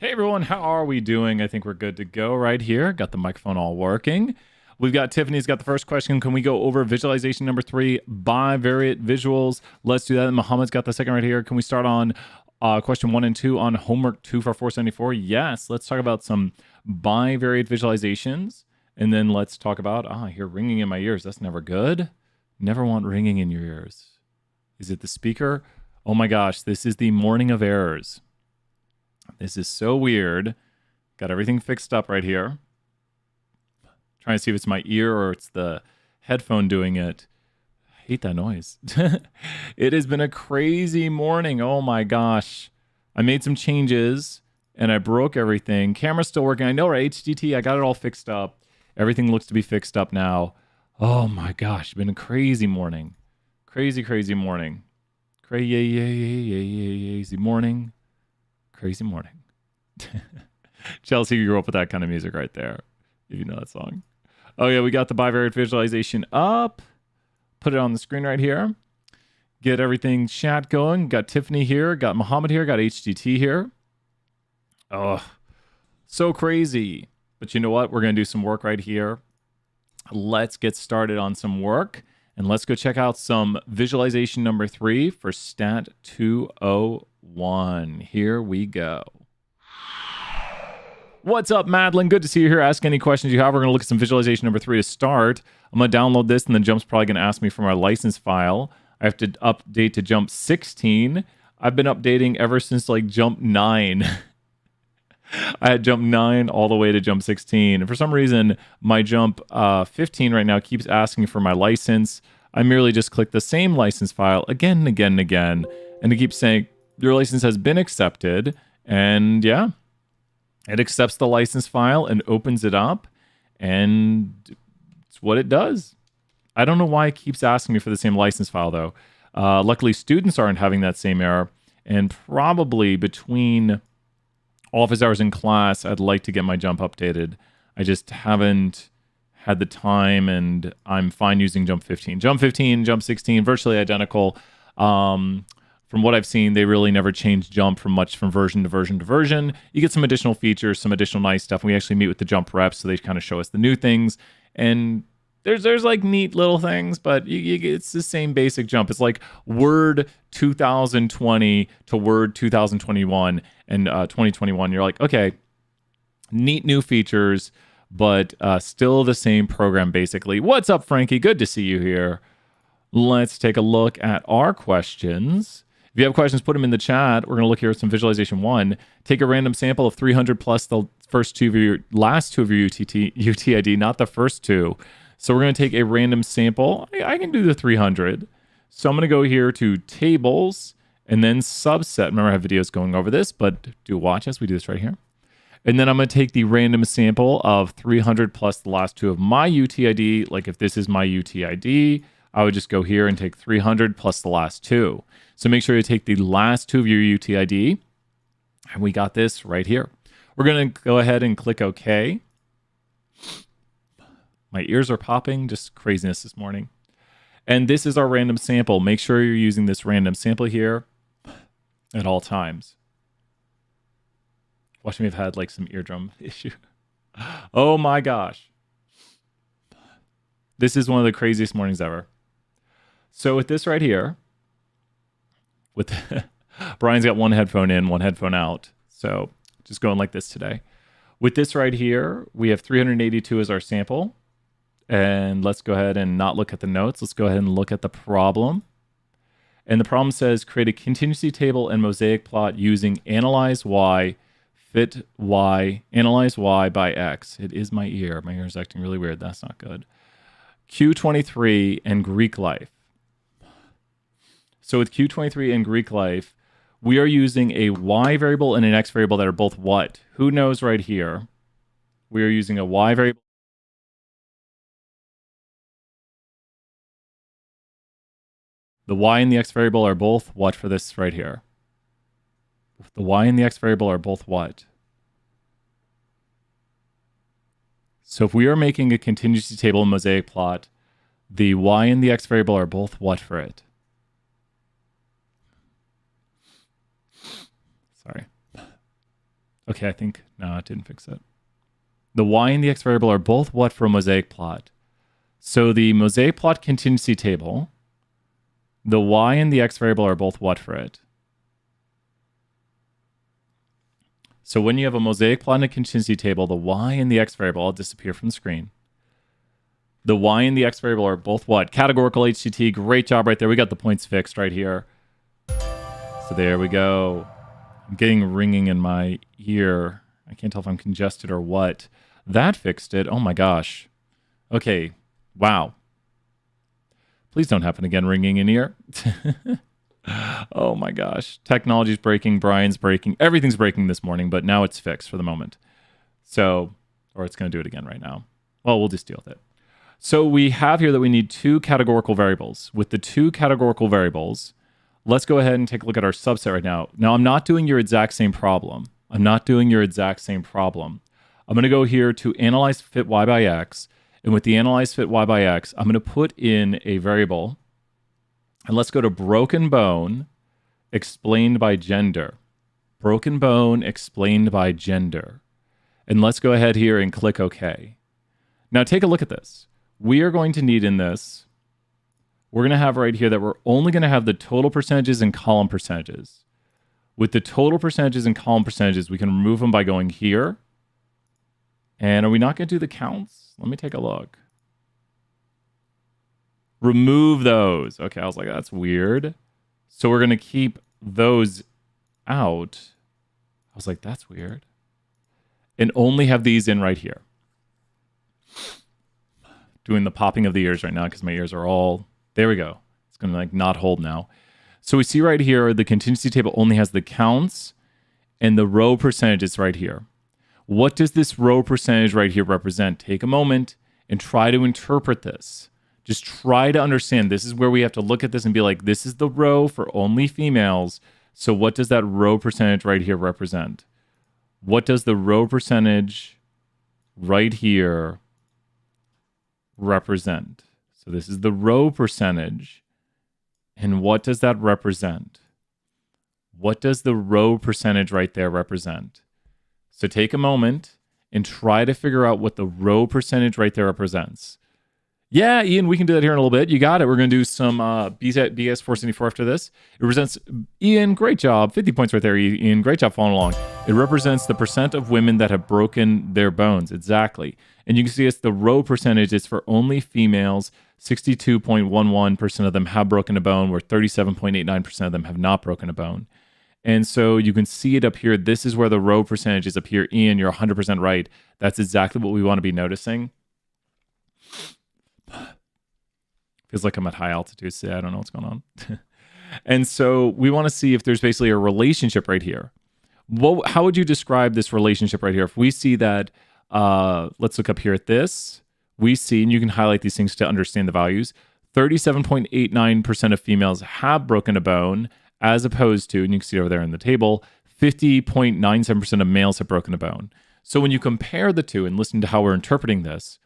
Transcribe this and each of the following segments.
Hey everyone, how are we doing? I think we're good to go right here. Got the microphone all working. We've got Tiffany's got the first question. Can we go over visualization number 3, bivariate visuals? Let's do that. And Muhammad's got the second right here. Can we start on question 1 and 2 on homework 2 for 474? Yes, let's talk about some bivariate visualizations. And then let's talk about, I hear ringing in my ears. That's never good. Never want ringing in your ears. Is it the speaker? Oh my gosh, this is the morning of errors. This is so weird. Got everything fixed up right here. Trying to see if it's my ear or it's the headphone doing it. I hate that noise. It has been a crazy morning. Oh my gosh. I made some changes and I broke everything. Camera's still working. I know, right? HDT, I got it all fixed up. Everything looks to be fixed up now. Oh my gosh. It's been a crazy morning. Crazy morning. Crazy morning. Crazy morning. Chelsea, you grew up with that kind of music right there, if you know that song. Oh yeah, we got the bivariate visualization up. Put it on the screen right here. Get everything chat going. Got Tiffany here, got Muhammad here, got HDT here. Oh, so crazy. But you know what? We're going to do some work right here. Let's get started on some work. And let's go check out some visualization number 3 for Stat 201. Here we go. What's up, Madeline? Good to see you here. Ask any questions you have. We're going to look at some visualization number 3 to start. I'm going to download this, and then Jump's probably going to ask me for my license file. I have to update to Jump 16. I've been updating ever since like Jump 9. I had Jump 9 all the way to Jump 16. And for some reason, my Jump 15 right now keeps asking for my license. I merely just click the same license file again and again and again. And it keeps saying, your license has been accepted. And yeah, it accepts the license file and opens it up. And it's what it does. I don't know why it keeps asking me for the same license file, though. Luckily, students aren't having that same error. And probably between office hours in class, I'd like to get my Jump updated. I just haven't had the time, and I'm fine using Jump 15. Jump 15, Jump 16, virtually identical. From what I've seen, they really never change Jump from version to version to version. You get some additional features, some additional nice stuff. We actually meet with the Jump reps, so they kind of show us the new things. And there's like neat little things, but it's the same basic Jump. It's like Word 2020 to Word 2021 and 2021. You're like, okay, neat new features, but still the same program basically. What's up, Frankie? Good to see you here. Let's take a look at our questions. If you have questions, put them in the chat. We're going to look here at some visualization 1. Take a random sample of 300 plus the last two of your UTID, not the first two. So we're going to take a random sample. I can do the 300. So I'm going to go here to tables and then subset. Remember, I have videos going over this, but do watch as we do this right here. And then I'm going to take the random sample of 300 plus the last two of my UTID. Like if this is my UTID, I would just go here and take 300 plus the last two. So make sure you take the last two of your UTID. And we got this right here. We're going to go ahead and click OK. My ears are popping, just craziness this morning. And this is our random sample. Make sure you're using this random sample here at all times. Watch me have had like some eardrum issue. Oh my gosh. This is one of the craziest mornings ever. So with this right here, Brian's got one headphone in, one headphone out. So just going like this today. With this right here, we have 382 as our sample. And let's go ahead and not look at the notes. Let's go ahead and look at the problem. And the problem says create a contingency table and mosaic plot using analyze Y, fit Y, analyze Y by X. It is my ear. My ear is acting really weird. That's not good. Q23 and Greek life. So with Q23 and Greek life, we are using a Y variable and an X variable that are both what? Who knows right here? We are using a Y variable. The Y and the X variable are both what for this right here? The Y and the X variable are both what? So if we are making a contingency table and mosaic plot, the Y and the X variable are both what for it? Sorry. Okay, I think, no, it didn't fix it. The y and the x variable are both what for a mosaic plot? So the mosaic plot contingency table, the y and the x variable are both what for it? So when you have a mosaic plot and a contingency table, the y and the x variable all disappear from the screen. The y and the x variable are both what? Categorical HCT. Great job right there. We got the points fixed right here. So there we go. I'm getting ringing in my ear. I can't tell if I'm congested or what. That fixed it. Oh my gosh. Okay. Wow. Please don't happen again, ringing in ear. Oh my gosh. Technology's breaking. Brian's breaking. Everything's breaking this morning, but now it's fixed for the moment. So, or it's going to do it again right now. Well, we'll just deal with it. So we have here that we need two categorical variables. With the two categorical variables, let's go ahead and take a look at our subset right now. Now, I'm not doing your exact same problem. I'm going to go here to analyze fit y by x. And with the analyze fit y by x, I'm going to put in a variable. And let's go to broken bone explained by gender. Broken bone explained by gender. And let's go ahead here and click OK. Now take a look at this. We are going to need in this, we're going to have right here that we're only going to have the total percentages and column percentages. With the total percentages and column percentages, we can remove them by going here. And are we not going to do the counts? Let me take a look. Remove those. Okay, I was like, that's weird. So we're going to keep those out. I was like, that's weird. And only have these in right here. Doing the popping of the ears right now because my ears are all... There we go. It's going to like not hold now. So we see right here, the contingency table only has the counts and the row percentages right here. What does this row percentage right here represent? Take a moment and try to interpret this. Just try to understand. This is where we have to look at this and be like, this is the row for only females. So what does that row percentage right here represent? What does the row percentage right here represent? So this is the row percentage. And what does that represent? What does the row percentage right there represent? So take a moment and try to figure out what the row percentage right there represents. Yeah, Ian, we can do that here in a little bit. You got it. We're going to do some BS474 after this. It represents, Ian, great job. 50 points right there, Ian. Great job following along. It represents the percent of women that have broken their bones. Exactly. And you can see it's the row percentage is for only females. 62.11% of them have broken a bone, where 37.89% of them have not broken a bone. And so you can see it up here. This is where the row percentage is up here. Ian, you're 100% right. That's exactly what we want to be noticing. Feels like I'm at high altitude today. I don't know what's going on. And so we want to see if there's basically a relationship right here. How would you describe this relationship right here? If we see that, let's look up here at this. We see, and you can highlight these things to understand the values, 37.89% of females have broken a bone, as opposed to, and you can see over there in the table, 50.97% of males have broken a bone. So when you compare the two and listen to how we're interpreting this,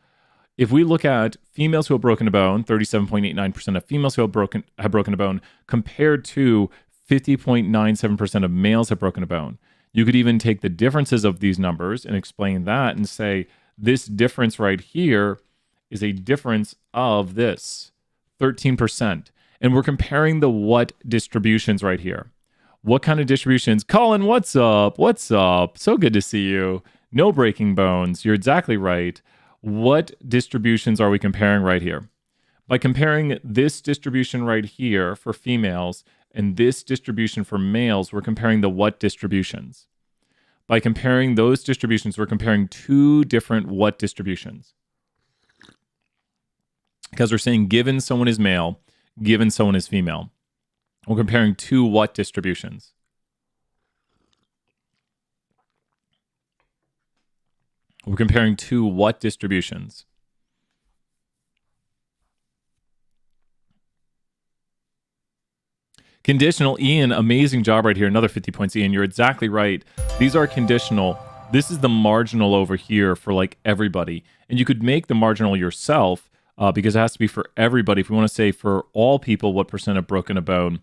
if we look at females who have broken a bone, 37.89% of females who have broken a bone, compared to 50.97% of males have broken a bone, you could even take the differences of these numbers and explain that and say, this difference right here is a difference of this, 13%. And we're comparing the what distributions right here. What kind of distributions? Colin, what's up? What's up? So good to see you. No breaking bones. You're exactly right. What distributions are we comparing right here? By comparing this distribution right here for females and this distribution for males, we're comparing the what distributions. By comparing those distributions, we're comparing two different what distributions. Because we're saying given someone is male, given someone is female. We're comparing two what distributions. We're comparing two what distributions? Conditional. Ian, amazing job right here. Another 50 points, Ian. You're exactly right. These are conditional. This is the marginal over here for like everybody. And you could make the marginal yourself because it has to be for everybody. If we want to say for all people, what percent have broken a bone,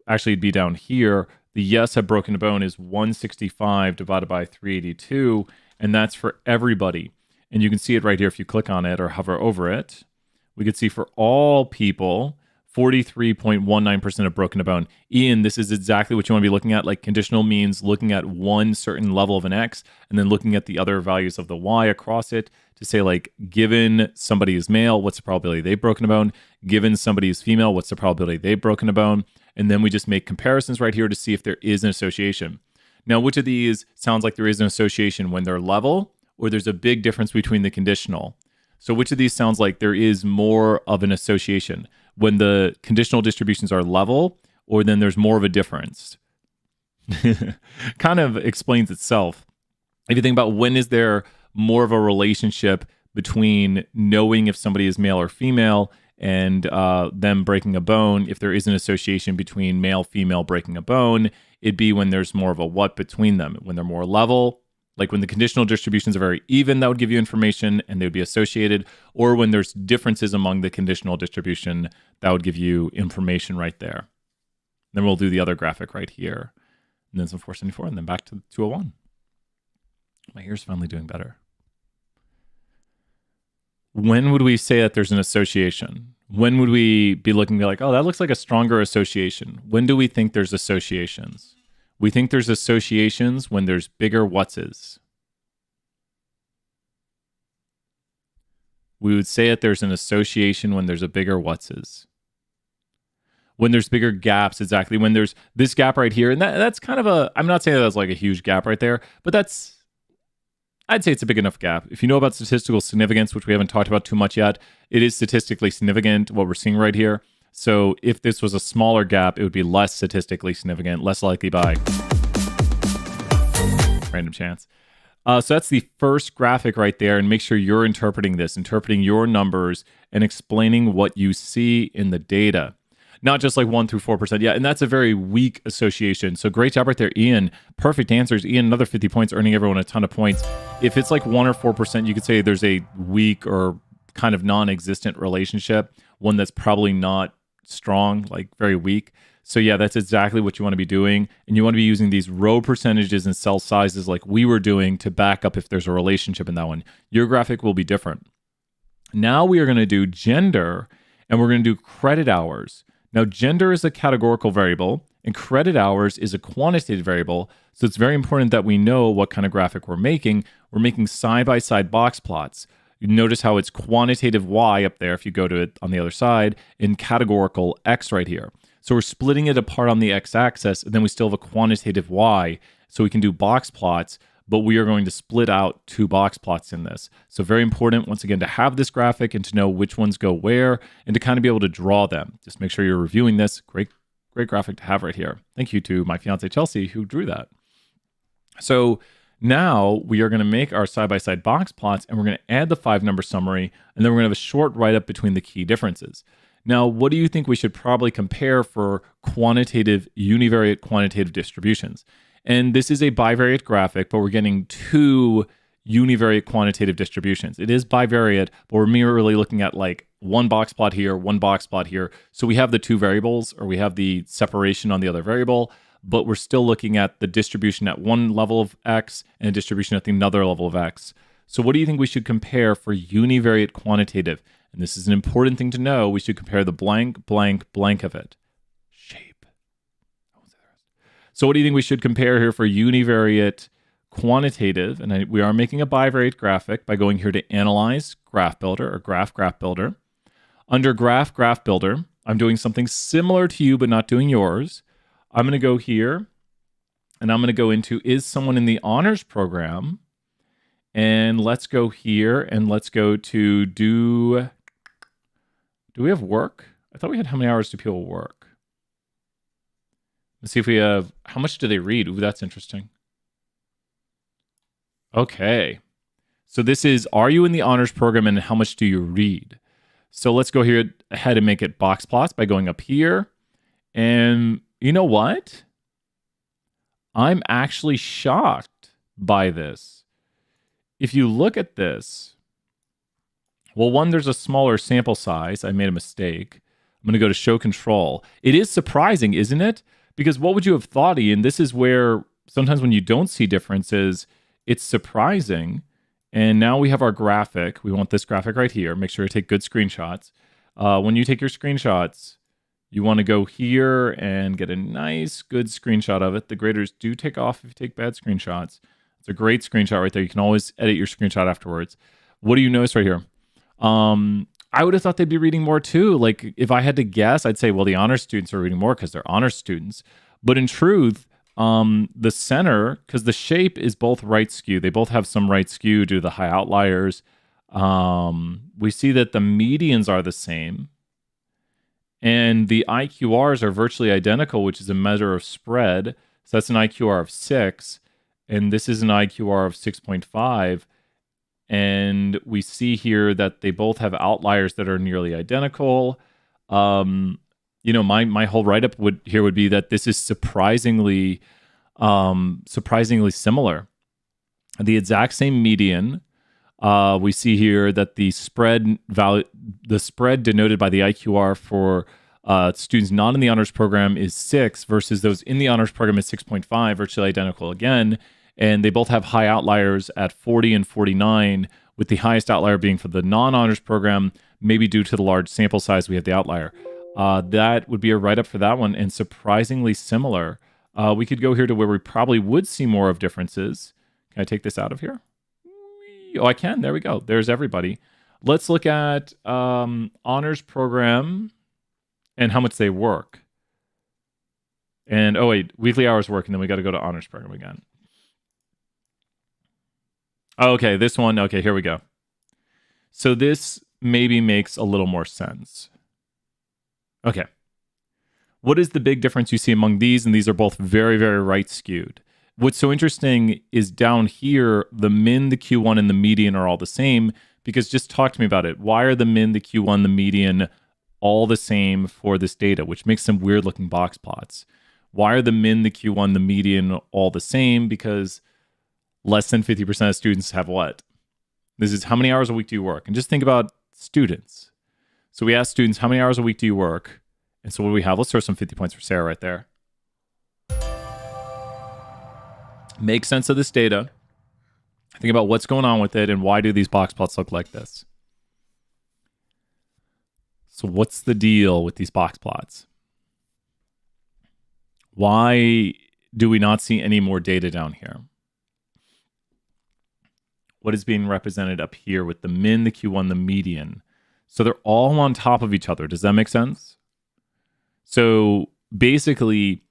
actually it'd be down here. The yes have broken a bone is 165 divided by 382, and that's for everybody. And you can see it right here if you click on it or hover over it. We could see for all people, 43.19% have broken a bone. Ian, this is exactly what you want to be looking at. Like conditional means looking at one certain level of an X and then looking at the other values of the Y across it to say, like, given somebody is male, what's the probability they've broken a bone? Given somebody is female, what's the probability they've broken a bone? And then we just make comparisons right here to see if there is an association. Now, which of these sounds like there is an association when they're level or there's a big difference between the conditional? So which of these sounds like there is more of an association? When the conditional distributions are level, or then there's more of a difference? Kind of explains itself. If you think about when is there more of a relationship between knowing if somebody is male or female and them breaking a bone, if there is an association between male, female breaking a bone, it'd be when there's more of a what between them. When they're more level, like when the conditional distributions are very even, that would give you information and they would be associated. Or when there's differences among the conditional distribution, that would give you information right there. Then we'll do the other graphic right here. And then some 474 and then back to 201. My ear's finally doing better. When would we say that there's an association? When would we be looking to like, oh, that looks like a stronger association? When do we think there's associations? We think there's associations when there's bigger whatses. We would say that there's an association when there's a bigger whatses. When there's bigger gaps, exactly. When there's this gap right here, and that's kind of a, I'm not saying that's like a huge gap right there, but I'd say it's a big enough gap. If you know about statistical significance, which we haven't talked about too much yet, it is statistically significant, what we're seeing right here. So if this was a smaller gap, it would be less statistically significant, less likely by random chance. So that's the first graphic right there. And make sure you're interpreting this, interpreting your numbers and explaining what you see in the data. Not just like 1 through 4%. Yeah, and that's a very weak association. So great job right there, Ian. Perfect answers. Ian, another 50 points, earning everyone a ton of points. If it's like 1 or 4%, you could say there's a weak or kind of non-existent relationship, one that's probably not strong, like very weak. So yeah, that's exactly what you want to be doing. And you want to be using these row percentages and cell sizes like we were doing to back up if there's a relationship in that one. Your graphic will be different. Now we are going to do gender and we're going to do credit hours. Now, gender is a categorical variable and credit hours is a quantitative variable. So it's very important that we know what kind of graphic we're making. We're making side-by-side box plots. You notice how it's quantitative Y up there if you go to it on the other side and categorical X right here. So we're splitting it apart on the X-axis and then we still have a quantitative Y. So we can do box plots, but we are going to split out 2 box plots in this. So very important, once again, to have this graphic and to know which ones go where and to kind of be able to draw them. Just make sure you're reviewing this. Great graphic to have right here. Thank you to my fiance, Chelsea, who drew that. So now we are going to make our side-by-side box plots and we're going to add the 5-number summary and then we're going to have a short write-up between the key differences. Now, what do you think we should probably compare for quantitative, univariate quantitative distributions? And this is a bivariate graphic, but we're getting 2 univariate quantitative distributions. It is bivariate, but we're merely looking at like one box plot here, one box plot here. So we have the 2 variables, or we have the separation on the other variable, but we're still looking at the distribution at one level of X and a distribution at the another level of X. So what do you think we should compare for univariate quantitative? And this is an important thing to know. We should compare the blank, blank, blank of it. Shape. So what do you think we should compare here for univariate quantitative? And we are making a bivariate graphic by going here to Analyze Graph Builder or Graph Builder. Under Graph Builder, I'm doing something similar to you, but not doing yours. I'm going to go here and I'm going to go into Is Someone in the Honors Program? And let's go here and let's go to Do we have work? I thought we had how many hours do people work? Let's see if we have, how much do they read? Ooh, that's interesting. Okay. So this is, are you in the honors program and how much do you read? So let's go here ahead and make it box plots by going up here. And you know what? I'm actually shocked by this. If you look at this, well, one, there's a smaller sample size. I made a mistake. I'm going to go to show control. It is surprising, isn't it? Because what would you have thought, Ian? This is where sometimes when you don't see differences, it's surprising. And now we have our graphic. We want this graphic right here. Make sure to take good screenshots. When you take your screenshots, you want to go here and get a nice, good screenshot of it. The graders do take off if you take bad screenshots. It's a great screenshot right there. You can always edit your screenshot afterwards. What do you notice right here? I would have thought they'd be reading more too. Like if I had to guess, I'd say, well, the honors students are reading more because they're honors students. But in truth, the center, because the shape is both right skew. They both have some right skew due to the high outliers. We see that the medians are the same. And the IQRs are virtually identical, which is a measure of spread. So that's an IQR of 6. And this is an IQR of 6.5. And we see here that they both have outliers that are nearly identical. My whole write-up would be that this is surprisingly similar. The exact same median. We see here that the spread denoted by the IQR for students not in the honors program is 6 versus those in the honors program is 6.5, virtually identical again. And they both have high outliers at 40 and 49, with the highest outlier being for the non-honors program, maybe due to the large sample size, we have the outlier. That would be a write-up for that one, and surprisingly similar. We could go here to where we probably would see more of differences. Can I take this out of here? Oh, I can. There we go. There's everybody. Let's look at honors program and how much they work. And, oh, wait, weekly hours work, and then we got to go to honors program again. Okay, this one. Okay, here we go. So this maybe makes a little more sense. Okay. What is the big difference you see among these? And these are both very, very right skewed. What's so interesting is down here, the min, the Q1, and the median are all the same, because just talk to me about it. Why are the min, the Q1, the median all the same for this data, which makes some weird looking box plots? Why are the min, the Q1, the median all the same? Because less than 50% of students have what? This is how many hours a week do you work? And just think about students. So we asked students, how many hours a week do you work? And so what do we have? Let's throw some 50 points for Sarah right there. Make sense of this data. Think about what's going on with it and why do these box plots look like this? So what's the deal with these box plots? Why do we not see any more data down here? What is being represented up here with the min, the Q1, the median? So they're all on top of each other. Does that make sense? So basically,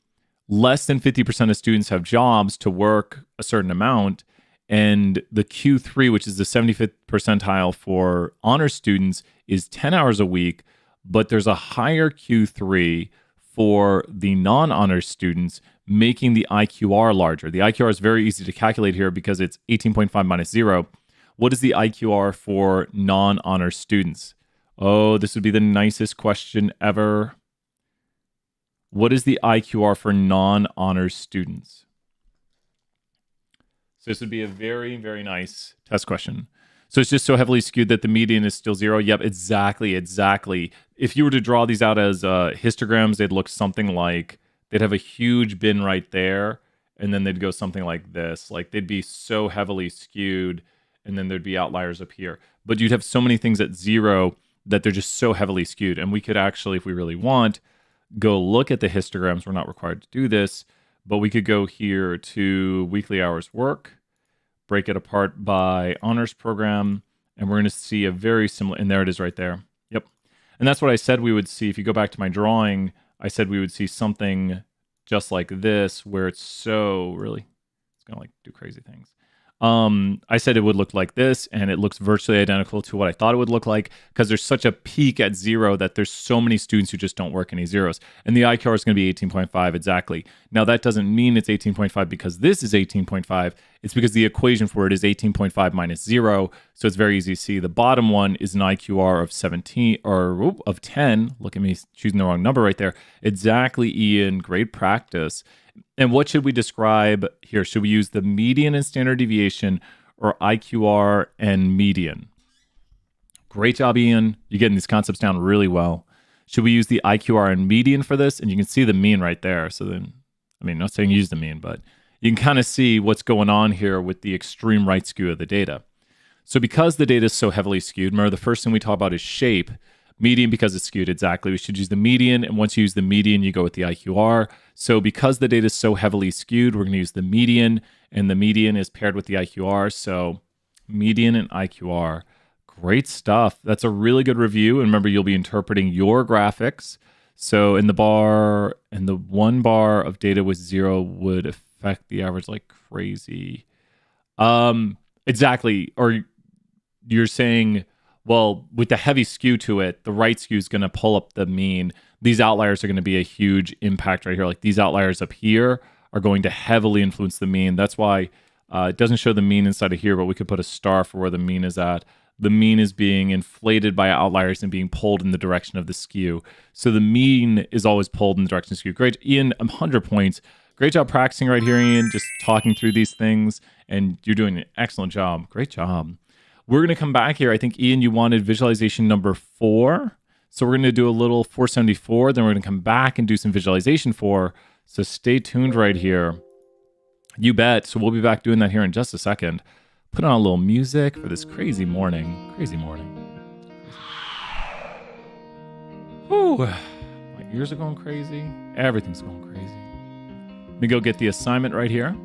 less than 50% of students have jobs to work a certain amount. And the Q3, which is the 75th percentile for honors students, is 10 hours a week. But there's a higher Q3 for the non-honors students, making the IQR larger. The IQR is very easy to calculate here because it's 18.5 minus 0. What is the IQR for non-honors students? Oh, this would be the nicest question ever. What is the IQR for non-honors students? So this would be a very, very nice test question. So it's just so heavily skewed that the median is still 0. Yep, exactly. If you were to draw these out as histograms, they'd look something like, they'd have a huge bin right there, and then they'd go something like this. Like they'd be so heavily skewed, and then there'd be outliers up here. But you'd have so many things at 0 that they're just so heavily skewed. And we could actually, if we really want, go look at the histograms. We're not required to do this, but we could go here to weekly hours work, break it apart by honors program, and we're going to see a very similar, and there it is right there. Yep. And that's what I said we would see. If you go back to my drawing, I said we would see something just like this, where it's so really, it's going to like do crazy things. I said it would look like this, and it looks virtually identical to what I thought it would look like, because there's such a peak at 0 that there's so many students who just don't work any zeros. And the IQR is going to be 18.5 exactly. Now, that doesn't mean it's 18.5 because this is 18.5. It's because the equation for it is 18.5 minus 0. So it's very easy to see. The bottom one is an IQR of 17 or of 10. Look at me choosing the wrong number right there. Exactly, Ian. Great practice. And what should we describe here? Should we use the median and standard deviation, or IQR and median? Great job, Ian. You're getting these concepts down really well. Should we use the IQR and median for this? And you can see the mean right there. So then I mean, not saying use the mean, but you can kind of see what's going on here with the extreme right skew of the data. So because the data is so heavily skewed, remember the first thing we talk about is shape. Median, because it's skewed, exactly. We should use the median, and once you use the median, you go with the IQR. So because the data is so heavily skewed, we're going to use the median, and the median is paired with the IQR. So median and IQR, great stuff. That's a really good review. And remember, you'll be interpreting your graphics. So in the bar, and the one bar of data with 0 would affect the average like crazy. Exactly. Or you're saying, well, with the heavy skew to it, the right skew is going to pull up the mean. These outliers are going to be a huge impact right here. Like these outliers up here are going to heavily influence the mean. That's why it doesn't show the mean inside of here, but we could put a star for where the mean is at. The mean is being inflated by outliers and being pulled in the direction of the skew. So the mean is always pulled in the direction of the skew. Great. Ian, 100 points. Great job practicing right here, Ian, just talking through these things. And you're doing an excellent job. Great job. We're going to come back here. I think, Ian, you wanted visualization number 4. So we're going to do a little 474. Then we're going to come back and do some visualization 4. So stay tuned right here. You bet. So we'll be back doing that here in just a second. Put on a little music for this crazy morning. Crazy morning. Whew. My ears are going crazy. Everything's going crazy. Let me go get the assignment right here.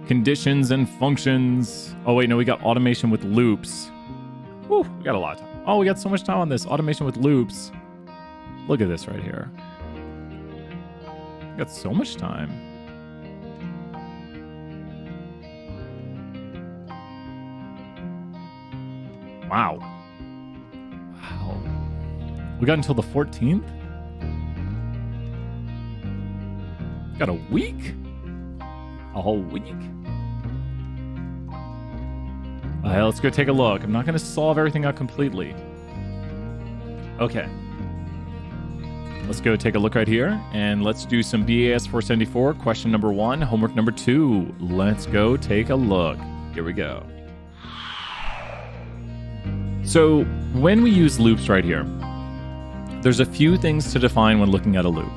Conditions and functions. Oh, wait, no, we got automation with loops. Whew, we got a lot of time. Oh, we got so much time on this. Automation with loops. Look at this right here. We got so much time. Wow. Wow. We got until the 14th? Got a week? A whole week? Let's go take a look. I'm not going to solve everything out completely. Okay. Let's go take a look right here, and let's do some BAS 474. Question number 1, homework number 2. Let's go take a look. Here we go. So when we use loops right here, there's a few things to define when looking at a loop.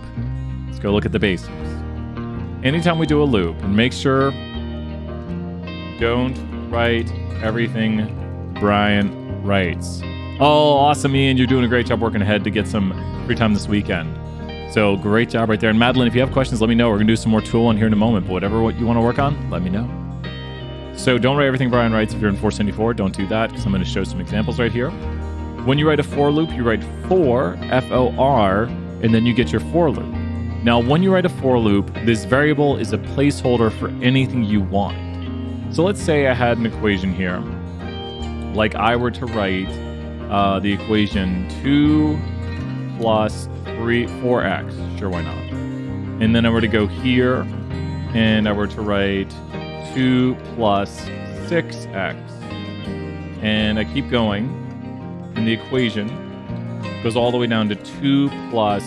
Let's go look at the basics. Anytime we do a loop, and make sure don't write everything Brian writes. Oh, awesome, Ian. You're doing a great job working ahead to get some free time this weekend. So great job right there. And Madeline, if you have questions, let me know. We're going to do some more tool on here in a moment. But whatever you want to work on, let me know. So don't write everything Brian writes if you're in 474. Don't do that, because I'm going to show some examples right here. When you write a for loop, you write for, F-O-R, and then you get your for loop. Now, when you write a for loop, this variable is a placeholder for anything you want. So let's say I had an equation here. Like I were to write the equation 2 plus 4x. Sure, why not? And then I were to go here, and I were to write 2 plus 6x. And I keep going, and the equation goes all the way down to 2 plus,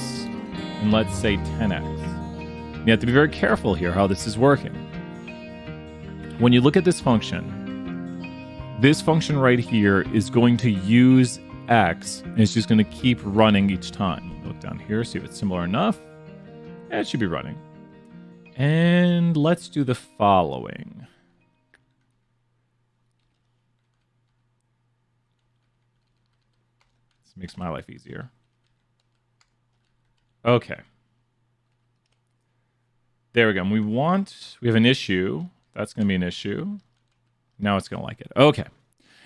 and let's say 10x. You have to be very careful here how this is working. When you look at this function right here is going to use x, and it's just going to keep running each time. Look down here, see if it's similar enough. Yeah, it should be running. And let's do the following. This makes my life easier. Okay. There we go. And we have an issue. That's going to be an issue. Now it's going to like it. Okay.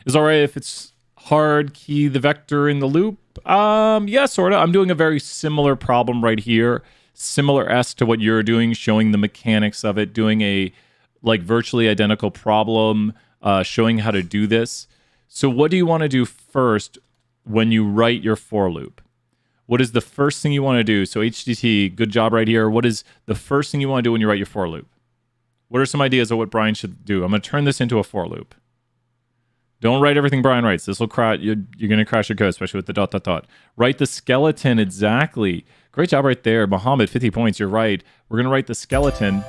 Is it all right if it's hard key the vector in the loop? Yeah, sort of. I'm doing a very similar problem right here. Similar-esque to what you're doing, showing the mechanics of it, doing a like virtually identical problem, showing how to do this. So what do you want to do first when you write your for loop? What is the first thing you want to do? So HDT, good job right here. What is the first thing you want to do when you write your for loop? What are some ideas of what Brian should do? I'm going to turn this into a for loop. Don't write everything Brian writes. This will crash. You're going to crash your code, especially with the ... Write the skeleton exactly. Great job right there. Mohammed, 50 points. You're right. We're going to write the skeleton,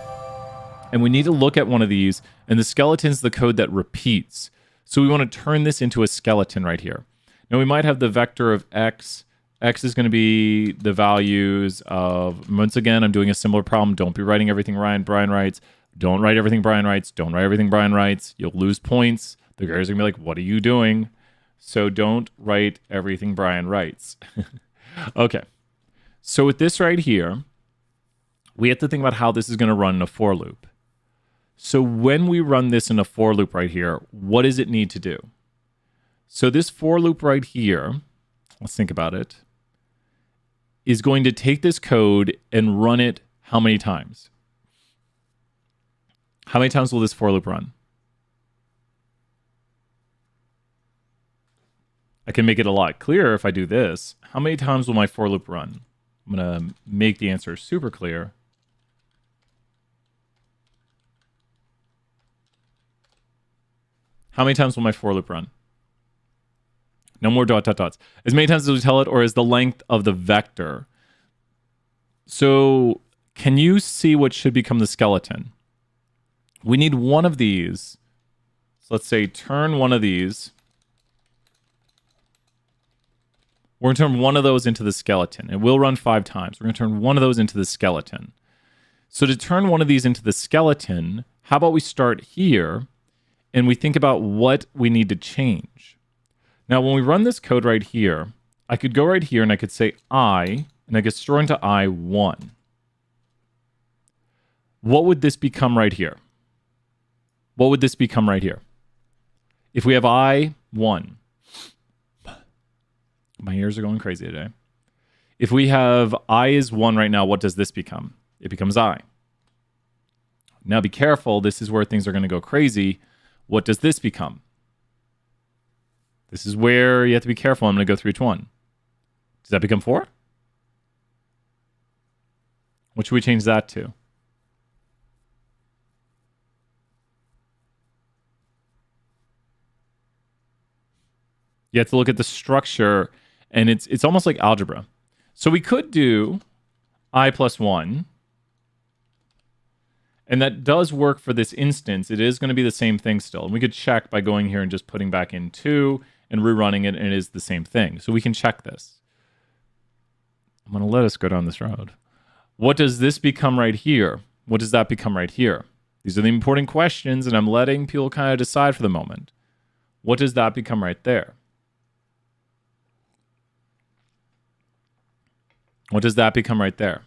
and we need to look at one of these, and the skeleton's the code that repeats. So we want to turn this into a skeleton right here. Now we might have the vector of x X is going to be the values of, once again, I'm doing a similar problem. Don't be writing everything Brian writes. Don't write everything Brian writes. Don't write everything Brian writes. You'll lose points. The graders are going to be like, what are you doing? So don't write everything Brian writes. Okay. So with this right here, we have to think about how this is going to run in a for loop. So when we run this in a for loop right here, what does it need to do? So this for loop right here, let's think about it, is going to take this code and run it how many times? How many times will this for loop run? I can make it a lot clearer if I do this. How many times will my for loop run? I'm going to make the answer super clear. How many times will my for loop run? No more ... As many times as we tell it, or is the length of the vector? So can you see what should become the skeleton? We need one of these. So let's say turn one of these. We're going to turn one of those into the skeleton. It will run 5 times. We're going to turn one of those into the skeleton. So to turn one of these into the skeleton, how about we start here and we think about what we need to change? Now, when we run this code right here, I could go right here and I could say I, and I could store into I1. What would this become right here? What would this become right here? If we have I1, my ears are going crazy today. If we have I is 1 right now, what does this become? It becomes I. Now be careful, this is where things are going to go crazy. What does this become? This is where you have to be careful. I'm going to go through each one. Does that become 4? What should we change that to? You have to look at the structure, and it's almost like algebra. So we could do I plus 1, and that does work for this instance. It is going to be the same thing still. And we could check by going here and just putting back in 2 and rerunning it, and it is the same thing. So we can check this. I'm going to let us go down this road. What does this become right here? What does that become right here? These are the important questions, and I'm letting people kind of decide for the moment. What does that become right there? What does that become right there?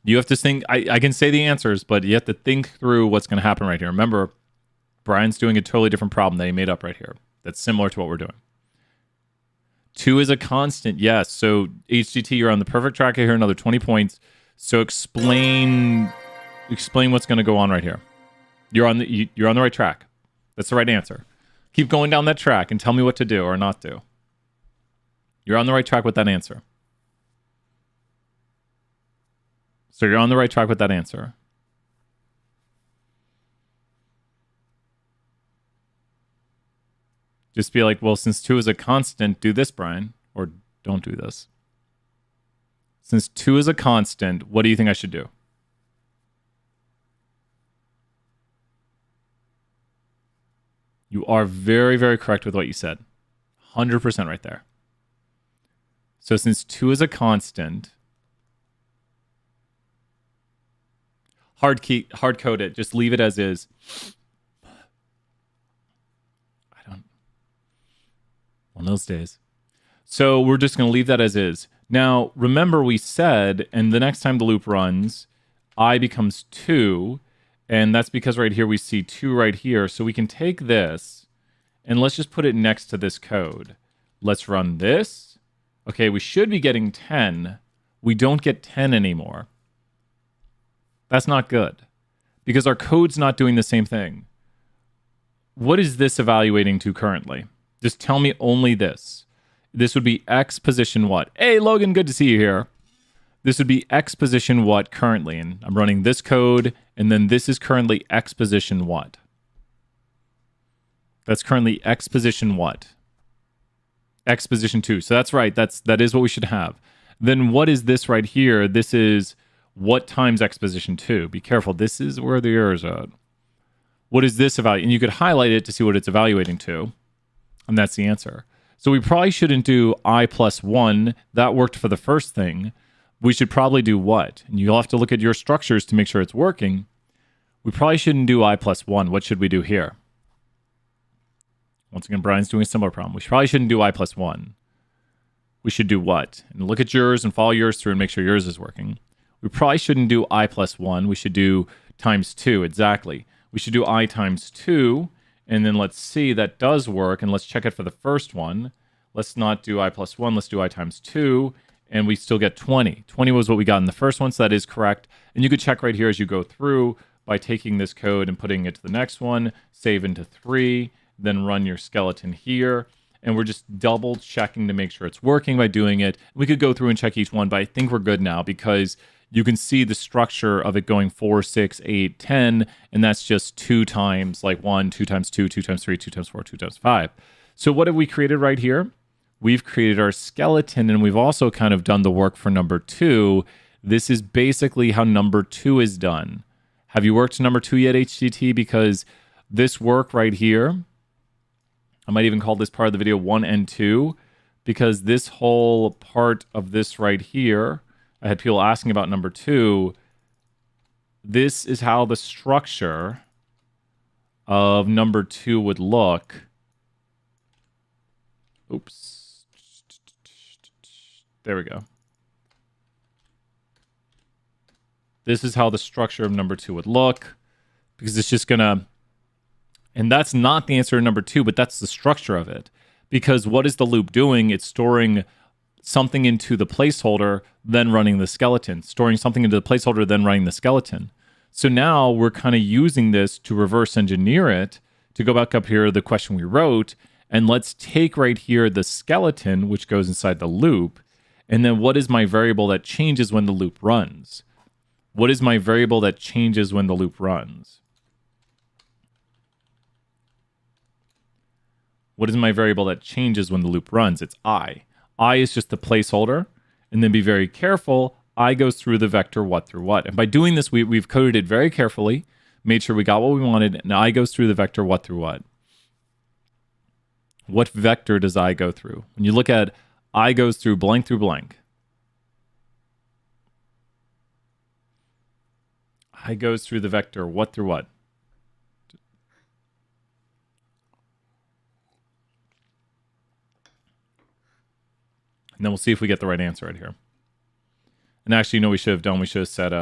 You have to think, I can say the answers, but you have to think through what's going to happen right here. Remember, Brian's doing a totally different problem that he made up right here. That's similar to what we're doing. 2 is a constant, yes. So HGT, you're on the perfect track here, another 20 points. So explain what's going to go on right here. You're on the right track. That's the right answer. Keep going down that track and tell me what to do or not do. You're on the right track with that answer. So you're on the right track with that answer. Just be like, well, since 2 is a constant, do this, Brian. Or don't do this. Since 2 is a constant, what do you think I should do? You are very, very correct with what you said. 100% right there. So since 2 is a constant, hard code it. Just leave it as is. One of those days. So we're just going to leave that as is. Now, remember we said, and the next time the loop runs, I becomes 2, and that's because right here we see 2 right here. So we can take this, and let's just put it next to this code. Let's run this. Okay, we should be getting 10. We don't get 10 anymore. That's not good, because our code's not doing the same thing. What is this evaluating to currently? Just tell me only this. This would be X position what? Hey, Logan, good to see you here. This would be X position what currently? And I'm running this code, and then this is currently X position what? That's currently X position what? X position 2. So that's right. That is what we should have. Then what is this right here? This is what times X position 2? Be careful. This is where the error is at. What is this evaluating? And you could highlight it to see what it's evaluating to. And that's the answer. So we probably shouldn't do I plus 1. That worked for the first thing. We should probably do what? And you'll have to look at your structures to make sure it's working. We probably shouldn't do I plus 1. What should we do here? Once again, Brian's doing a similar problem. We probably shouldn't do I plus 1. We should do what? And look at yours and follow yours through and make sure yours is working. We probably shouldn't do I plus 1. We should do times 2. Exactly. We should do I times 2. And then let's see, that does work. And let's check it for the first one. Let's not do I plus 1. Let's do I times 2. And we still get 20. 20 was what we got in the first one, so that is correct. And you could check right here as you go through by taking this code and putting it to the next one, save into 3, then run your skeleton here. And we're just double checking to make sure it's working by doing it. We could go through and check each one, but I think we're good now because you can see the structure of it going 4, 6, 8, 10, and that's just 2 times like 1, 2 times 2, 2 times 3, 2 times 4, 2 times 5. So what have we created right here? We've created our skeleton, and we've also kind of done the work for number 2. This is basically how number 2 is done. Have you worked number 2 yet, HTT? Because this work right here, I might even call this part of the video 1 and 2, because this whole part of this right here, I had people asking about number 2. This is how the structure of number 2 would look. Oops. There we go. This is how the structure of number 2 would look, because it's just gonna, and that's not the answer to number 2, but that's the structure of it. Because what is the loop doing? It's storing something into the placeholder, then running the skeleton. Storing something into the placeholder, then running the skeleton. So now we're kind of using this to reverse engineer it, to go back up here, the question we wrote, and let's take right here the skeleton, which goes inside the loop, and then what is my variable that changes when the loop runs? What is my variable that changes when the loop runs? What is my variable that changes when the loop runs? It's I. I is just the placeholder, and then be very careful. I goes through the vector what through what. And by doing this, we've coded it very carefully, made sure we got what we wanted, and I goes through the vector what through what. What vector does I go through? When you look at I goes through blank, I goes through the vector what through what? And then we'll see if we get the right answer right here. And actually, you know what we should have done? We should have said,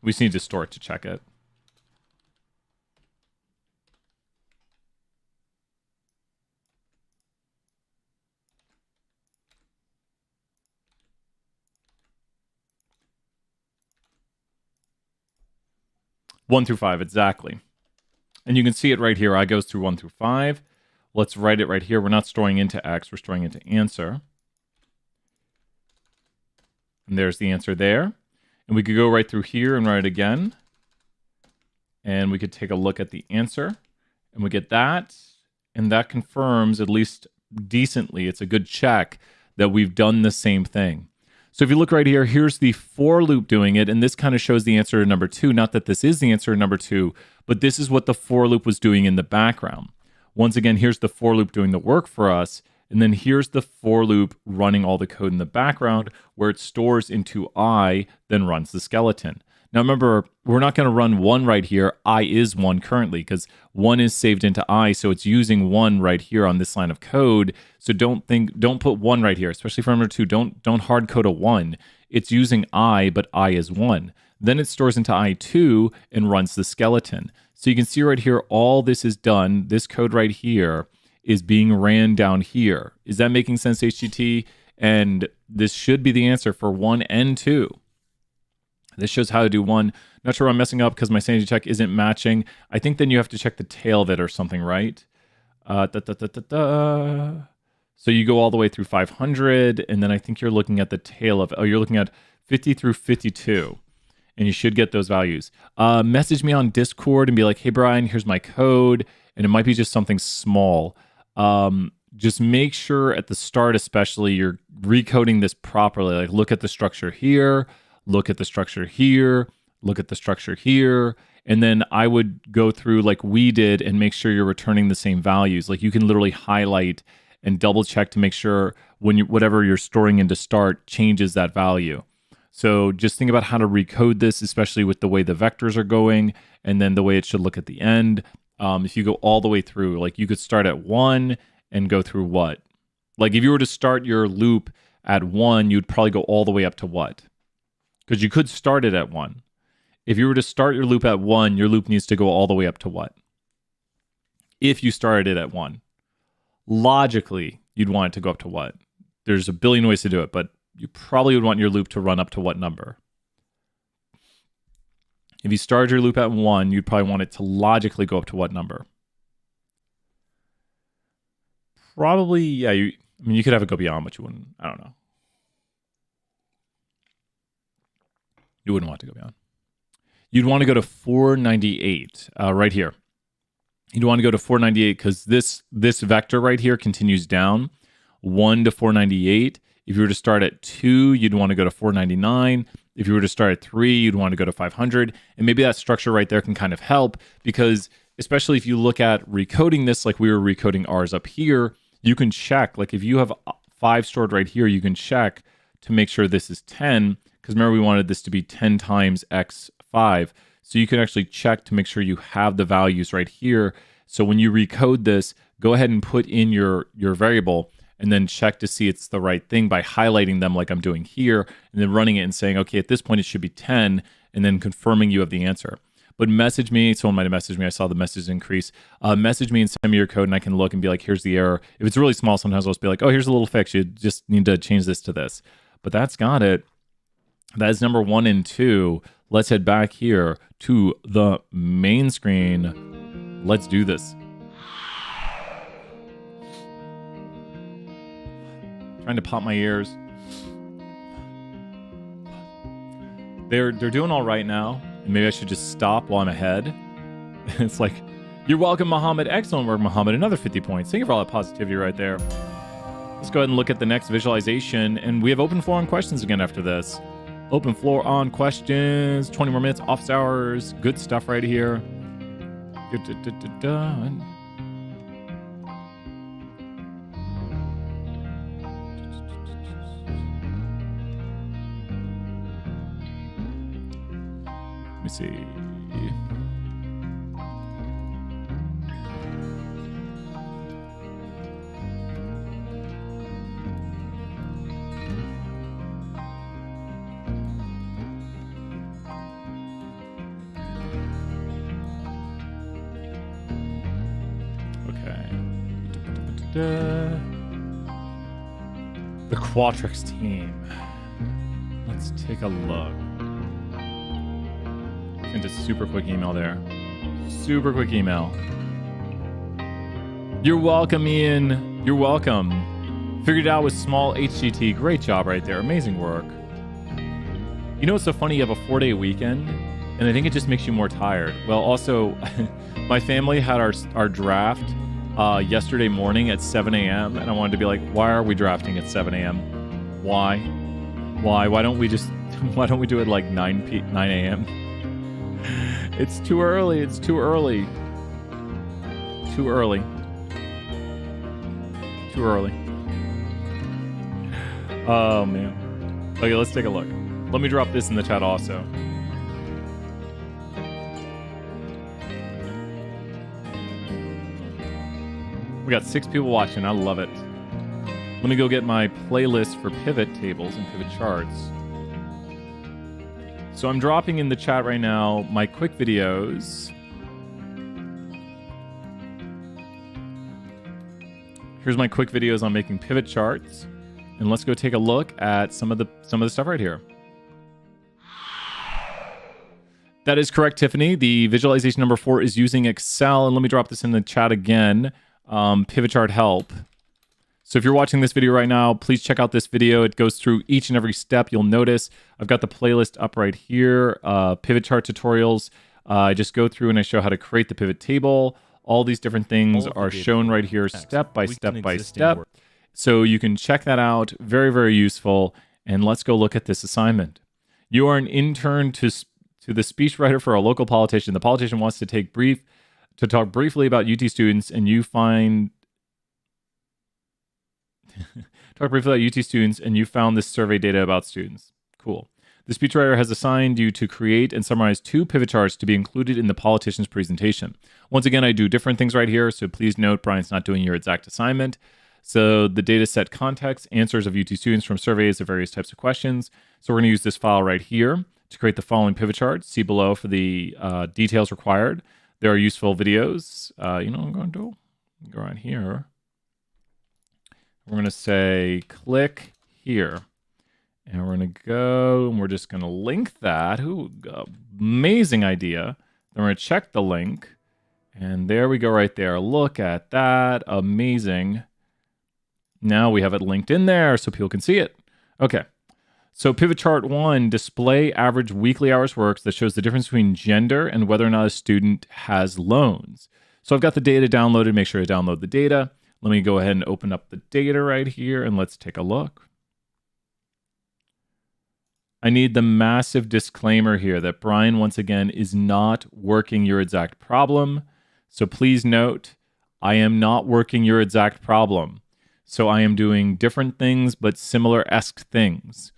we just need to store it to check it. One through 5, exactly. And you can see it right here. I goes through 1 through 5. Let's write it right here. We're not storing into X. We're storing into answer. And there's the answer there. And we could go right through here and write it again. And we could take a look at the answer. And we get that. And that confirms, at least decently, it's a good check that we've done the same thing. So if you look right here, here's the for loop doing it, and this kind of shows the answer to number 2. Not that this is the answer to number 2, but this is what the for loop was doing in the background. Once again, here's the for loop doing the work for us, and then here's the for loop running all the code in the background where it stores into I, then runs the skeleton. Now remember, we're not going to run 1 right here. I is 1 currently because 1 is saved into I, so it's using 1 right here on this line of code. So don't put 1 right here, especially for number 2. Don't hard code a 1. It's using I, but I is 1. Then it stores into I2 and runs the skeleton. So you can see right here, all this is done. This code right here is being ran down here. Is that making sense, HTT? And this should be the answer for 1 and 2. This shows how to do 1. Not sure I'm messing up because my sanity check isn't matching. I think then you have to check the tail of it or something, right? So you go all the way through 500, and then I think you're looking at the tail of, you're looking at 50 through 52, and you should get those values. Message me on Discord and be like, hey, Brian, here's my code, and it might be just something small. Just make sure at the start especially you're recoding this properly. Like look at the structure here, look at the structure here, look at the structure here, And then I would go through like we did and make sure you're returning the same values. Like you can literally highlight and double check to make sure when whatever you're storing into start changes that value. So just think about how to recode this, especially with the way the vectors are going and then the way it should look at the end. If you go all the way through, like you could start at 1 and go through what? Like if you were to start your loop at 1, you'd probably go all the way up to what? Because you could start it at 1. If you were to start your loop at 1, your loop needs to go all the way up to what? If you started it at 1. Logically, you'd want it to go up to what? There's a billion ways to do it, but you probably would want your loop to run up to what number? If you started your loop at 1, you'd probably want it to logically go up to what number? Probably, yeah, I mean, you could have it go beyond, but you wouldn't, I don't know. You wouldn't want to go beyond. You'd want to go to 498 right here. You'd want to go to 498 because this vector right here continues down 1 to 498. If you were to start at 2, you'd want to go to 499. If you were to start at 3, you'd want to go to 500. And maybe that structure right there can kind of help because especially if you look at recoding this like we were recoding ours up here, you can check. Like if you have 5 stored right here, you can check to make sure this is 10 because remember we wanted this to be 10 times x5. So you can actually check to make sure you have the values right here. So when you recode this, go ahead and put in your variable and then check to see it's the right thing by highlighting them like I'm doing here and then running it and saying, okay, at this point it should be 10 and then confirming you have the answer. But message me, someone might have messaged me, I saw the message increase. Message me and send me your code and I can look and be like, here's the error. If it's really small, sometimes I'll just be like, oh, here's a little fix. You just need to change this to this. But that's got it. That is number 1 and 2. Let's head back here to the main screen. Let's do this. Trying to pop my ears. They're doing all right now. And maybe I should just stop while I'm ahead. It's like, you're welcome, Muhammad. Excellent work, Muhammad. Another 50 points. Thank you for all that positivity right there. Let's go ahead and look at the next visualization. And we have open floor on questions again after this. Open floor on questions. 20 more minutes. Office hours. Good stuff right here. Let me see. The Qualtrics team. Let's take a look. Sent a super quick email there. Super quick email. You're welcome, Ian. You're welcome. Figured it out with small HGT. Great job right there. Amazing work. You know what's so funny? You have a 4-day weekend, and I think it just makes you more tired. Well, also, my family had our draft yesterday morning at 7 a.m. and I wanted to be like, why are we drafting at 7 a.m.? Why? Why don't we do it like 9 a.m.? It's too early. It's too early. Too early. Too early. Oh, man. Okay, let's take a look. Let me drop this in the chat also. We got 6 people watching. I love it. Let me go get my playlist for pivot tables and pivot charts. So I'm dropping in the chat right now my quick videos. Here's my quick videos on making pivot charts. And let's go take a look at some of the stuff right here. That is correct, Tiffany. The visualization number 4 is using Excel. And let me drop this in the chat again. Pivot chart help. So if you're watching this video right now, please check out this video. It goes through each and every step. You'll notice I've got the playlist up right here. Pivot chart tutorials. I just go through and I show how to create the pivot table. All these different things are shown right here step by step by step. So you can check that out. Very, very useful. And let's go look at this assignment. You are an intern to To the speechwriter for a local politician. The politician wants to talk briefly about UT students, and you found this survey data about students. Cool. The speechwriter has assigned you to create and summarize 2 pivot charts to be included in the politician's presentation. Once again, I do different things right here, so please note Brian's not doing your exact assignment. So the data set context, answers of UT students from surveys of various types of questions. So we're going to use this file right here to create the following pivot chart. See below for the details required. There are useful videos. I'm going to go right here. We're going to say click here. And we're going to go and we're just going to link that. Ooh, amazing idea. Then we're going to check the link. And there we go right there. Look at that. Amazing. Now we have it linked in there so people can see it. Okay. So pivot chart 1, display average weekly hours worked that shows the difference between gender and whether or not a student has loans. So I've got the data downloaded. Make sure to download the data. Let me go ahead and open up the data right here and let's take a look. I need the massive disclaimer here that Brian, once again, is not working your exact problem. So please note, I am not working your exact problem. So I am doing different things, but similar-esque things.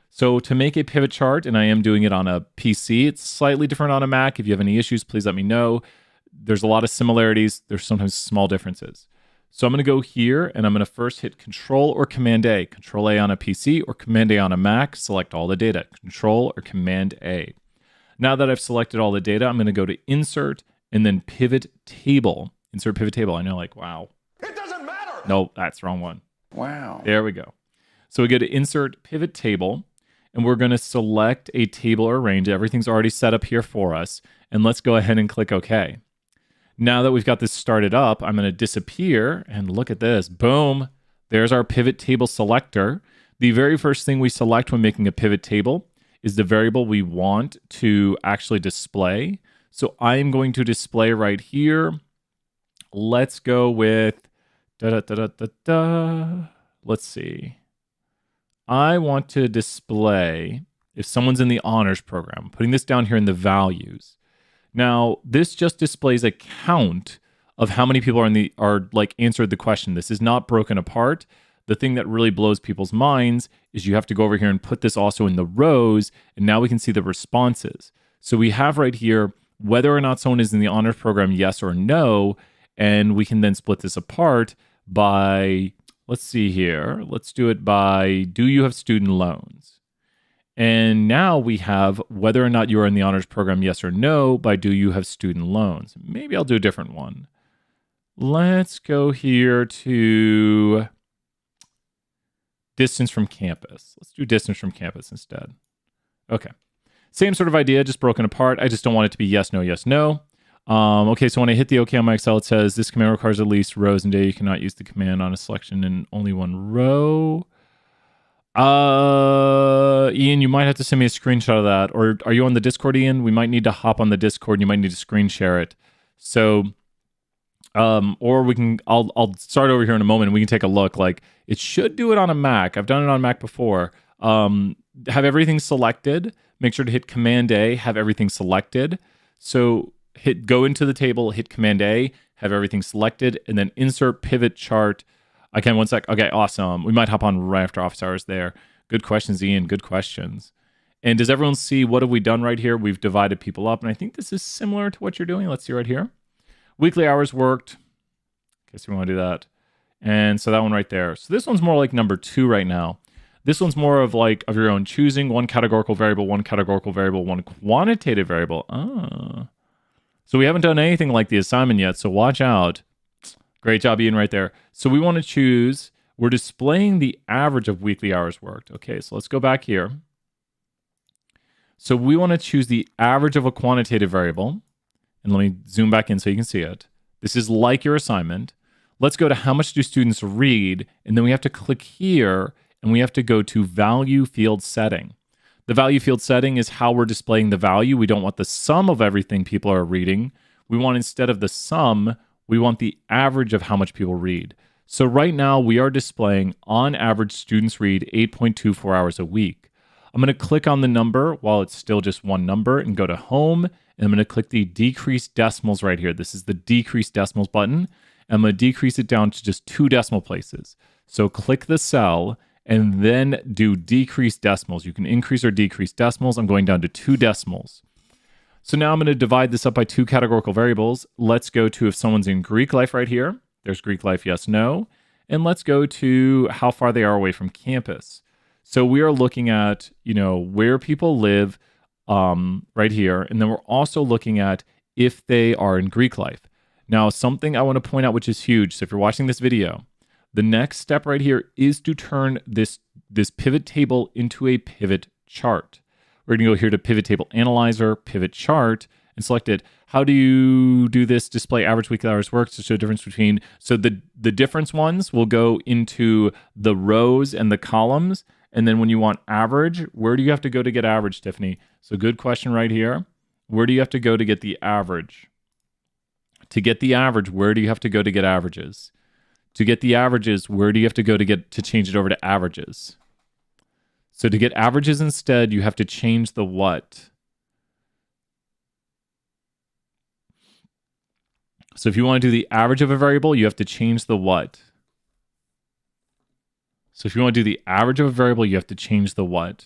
So to make a pivot chart, and I am doing it on a PC, it's slightly different on a Mac. If you have any issues, please let me know. There's a lot of similarities. There's sometimes small differences. So I'm going to go here, and I'm going to first hit Control or Command A. Control A on a PC or Command A on a Mac. Select all the data. Control or Command A. Now that I've selected all the data, I'm going to go to Insert and then Pivot Table. Insert Pivot Table. I know, like, wow. It doesn't matter. No, that's the wrong one. Wow. There we go. So we go to Insert Pivot Table, and we're going to select a table or range. Everything's already set up here for us. And let's go ahead and click OK. Now that we've got this started up, I'm going to disappear and look at this. Boom. There's our pivot table selector. The very first thing we select when making a pivot table is the variable we want to actually display. So I am going to display right here. Let's go with, let's see. I want to display if someone's in the honors program. I'm putting this down here in the values. Now, this just displays a count of how many people are answered the question. This is not broken apart. The thing that really blows people's minds is you have to go over here and put this also in the rows, and now we can see the responses. So we have right here whether or not someone is in the honors program, yes or no, and we can then split this apart by, let's see here, let's do it by, do you have student loans? And now we have whether or not you are in the honors program, yes or no, by do you have student loans. Maybe I'll do a different one. Let's go here to distance from campus. Let's do distance from campus instead. Okay. Same sort of idea, just broken apart. I just don't want it to be yes, no, yes, no. Okay, so when I hit the OK on my Excel, it says this command requires at least rows and data. You cannot use the command on a selection in only one row. Ian, you might have to send me a screenshot of that. Or are you on the Discord, Ian? We might need to hop on the Discord and you might need to screen share it. So, or we can, I'll start over here in a moment and we can take a look. Like, it should do it on a Mac. I've done it on Mac before. Have everything selected. Make sure to hit Command A, have everything selected. So go into the table, hit Command A, have everything selected, and then insert pivot chart. Okay, one sec. Okay, awesome. We might hop on right after office hours there. Good questions, Ian. Good questions. And does everyone see what have we done right here? We've divided people up, and I think this is similar to what you're doing. Let's see right here. Weekly hours worked. Guess we want to do that. And so that one right there. So this one's more like number 2 right now. This one's more of like of your own choosing. One categorical variable, one quantitative variable. So we haven't done anything like the assignment yet, so watch out. Great job, Ian, right there. So we want to choose, we're displaying the average of weekly hours worked. Okay, so let's go back here. So we want to choose the average of a quantitative variable. And let me zoom back in so you can see it. This is like your assignment. Let's go to how much do students read? And then we have to click here and we have to go to value field setting. The value field setting is how we're displaying the value. We don't want the sum of everything people are reading. We want, instead of the sum, we want the average of how much people read. So right now we are displaying on average students read 8.24 hours a week. I'm going to click on the number while it's still just one number and go to home. And I'm going to click the decrease decimals right here. This is the decrease decimals button. I'm going to decrease it down to just 2 decimal places. So click the cell and then do decrease decimals. You can increase or decrease decimals. I'm going down to 2 decimals. So now I'm going to divide this up by 2 categorical variables. Let's go to if someone's in Greek life right here. There's Greek life, yes, no. And let's go to how far they are away from campus. So we are looking at, where people live right here. And then we're also looking at if they are in Greek life. Now, something I want to point out, which is huge. So if you're watching this video, the next step right here is to turn this pivot table into a pivot chart. We're going to go here to Pivot Table Analyzer, Pivot Chart, and select it. How do you do this? Display average weekly hours worked to show the difference between. So the difference ones will go into the rows and the columns. And then when you want average, where do you have to go to get average, Tiffany? So good question right here. Where do you have to go to get the average? To get the average, where do you have to go to get averages? To get the averages, where do you have to go to change it over to averages? So to get averages instead, you have to change the what? So if you want to do the average of a variable, you have to change the what? So if you want to do the average of a variable, you have to change the what?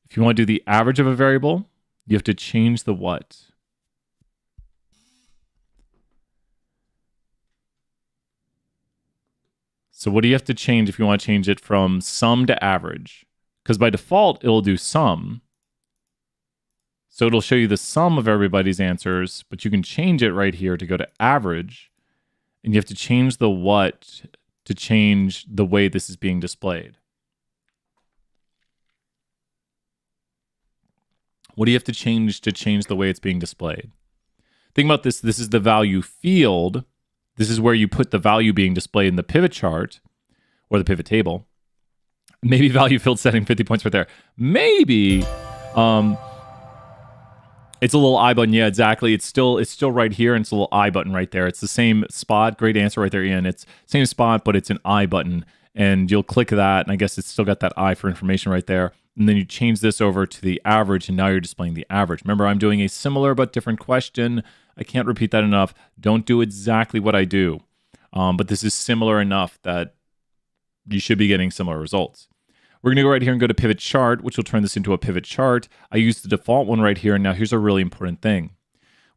If you want to do the average of a variable, you have to change the what? So what do you have to change if you want to change it from sum to average? Because by default, it'll do sum. So it'll show you the sum of everybody's answers, but you can change it right here to go to average. And you have to change the what to change the way this is being displayed. What do you have to change the way it's being displayed? Think about this. This is the value field. This is where you put the value being displayed in the pivot chart or the pivot table. Maybe value field setting 50 points right there. Maybe it's a little I button. Yeah, exactly. It's still right here, and it's a little I button right there. It's the same spot. Great answer right there, Ian. It's same spot, but it's an I button. And you'll click that, and I guess it's still got that I for information right there. And then you change this over to the average, and now you're displaying the average. Remember, I'm doing a similar but different question. I can't repeat that enough. Don't do exactly what I do. But this is similar enough that you should be getting similar results. We're going to go right here and go to Pivot Chart, which will turn this into a pivot chart. I use the default one right here. And now here's a really important thing.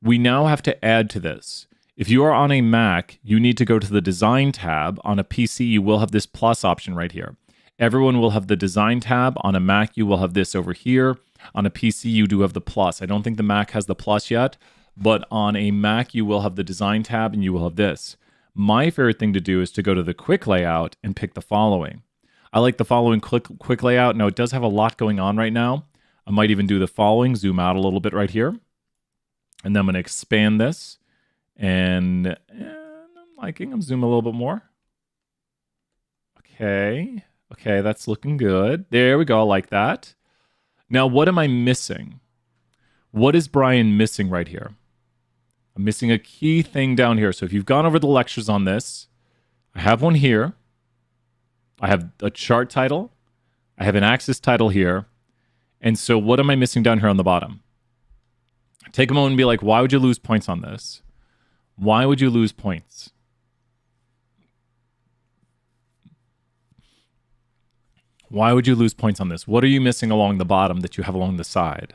We now have to add to this. If you are on a Mac, you need to go to the Design tab. On a PC, you will have this plus option right here. Everyone will have the Design tab. On a Mac, you will have this over here. On a PC, you do have the plus. I don't think the Mac has the plus yet, but on a Mac, you will have the Design tab and you will have this. My favorite thing to do is to go to the quick layout and pick the following. I like the following quick layout. Now, it does have a lot going on right now. I might even do the following, zoom out a little bit right here. And then I'm going to expand this. And I'm zooming a little bit more. Okay, that's looking good. There we go, I like that. Now, what am I missing? What is Brian missing right here? I'm missing a key thing down here. So if you've gone over the lectures on this, I have one here. I have a chart title. I have an axis title here. And so what am I missing down here on the bottom? Take a moment and be like, why would you lose points on this? Why would you lose points? Why would you lose points on this? What are you missing along the bottom that you have along the side?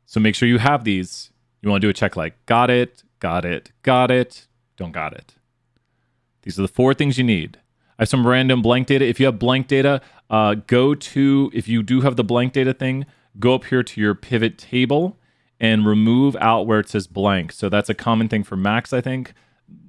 So make sure you have these. You want to do a check like, got it, got it, got it, don't got it. These are the 4 things you need. I have some random blank data. If you have blank data, if you do have the blank data thing, go up here to your pivot table and remove out where it says blank. So that's a common thing for Macs, I think.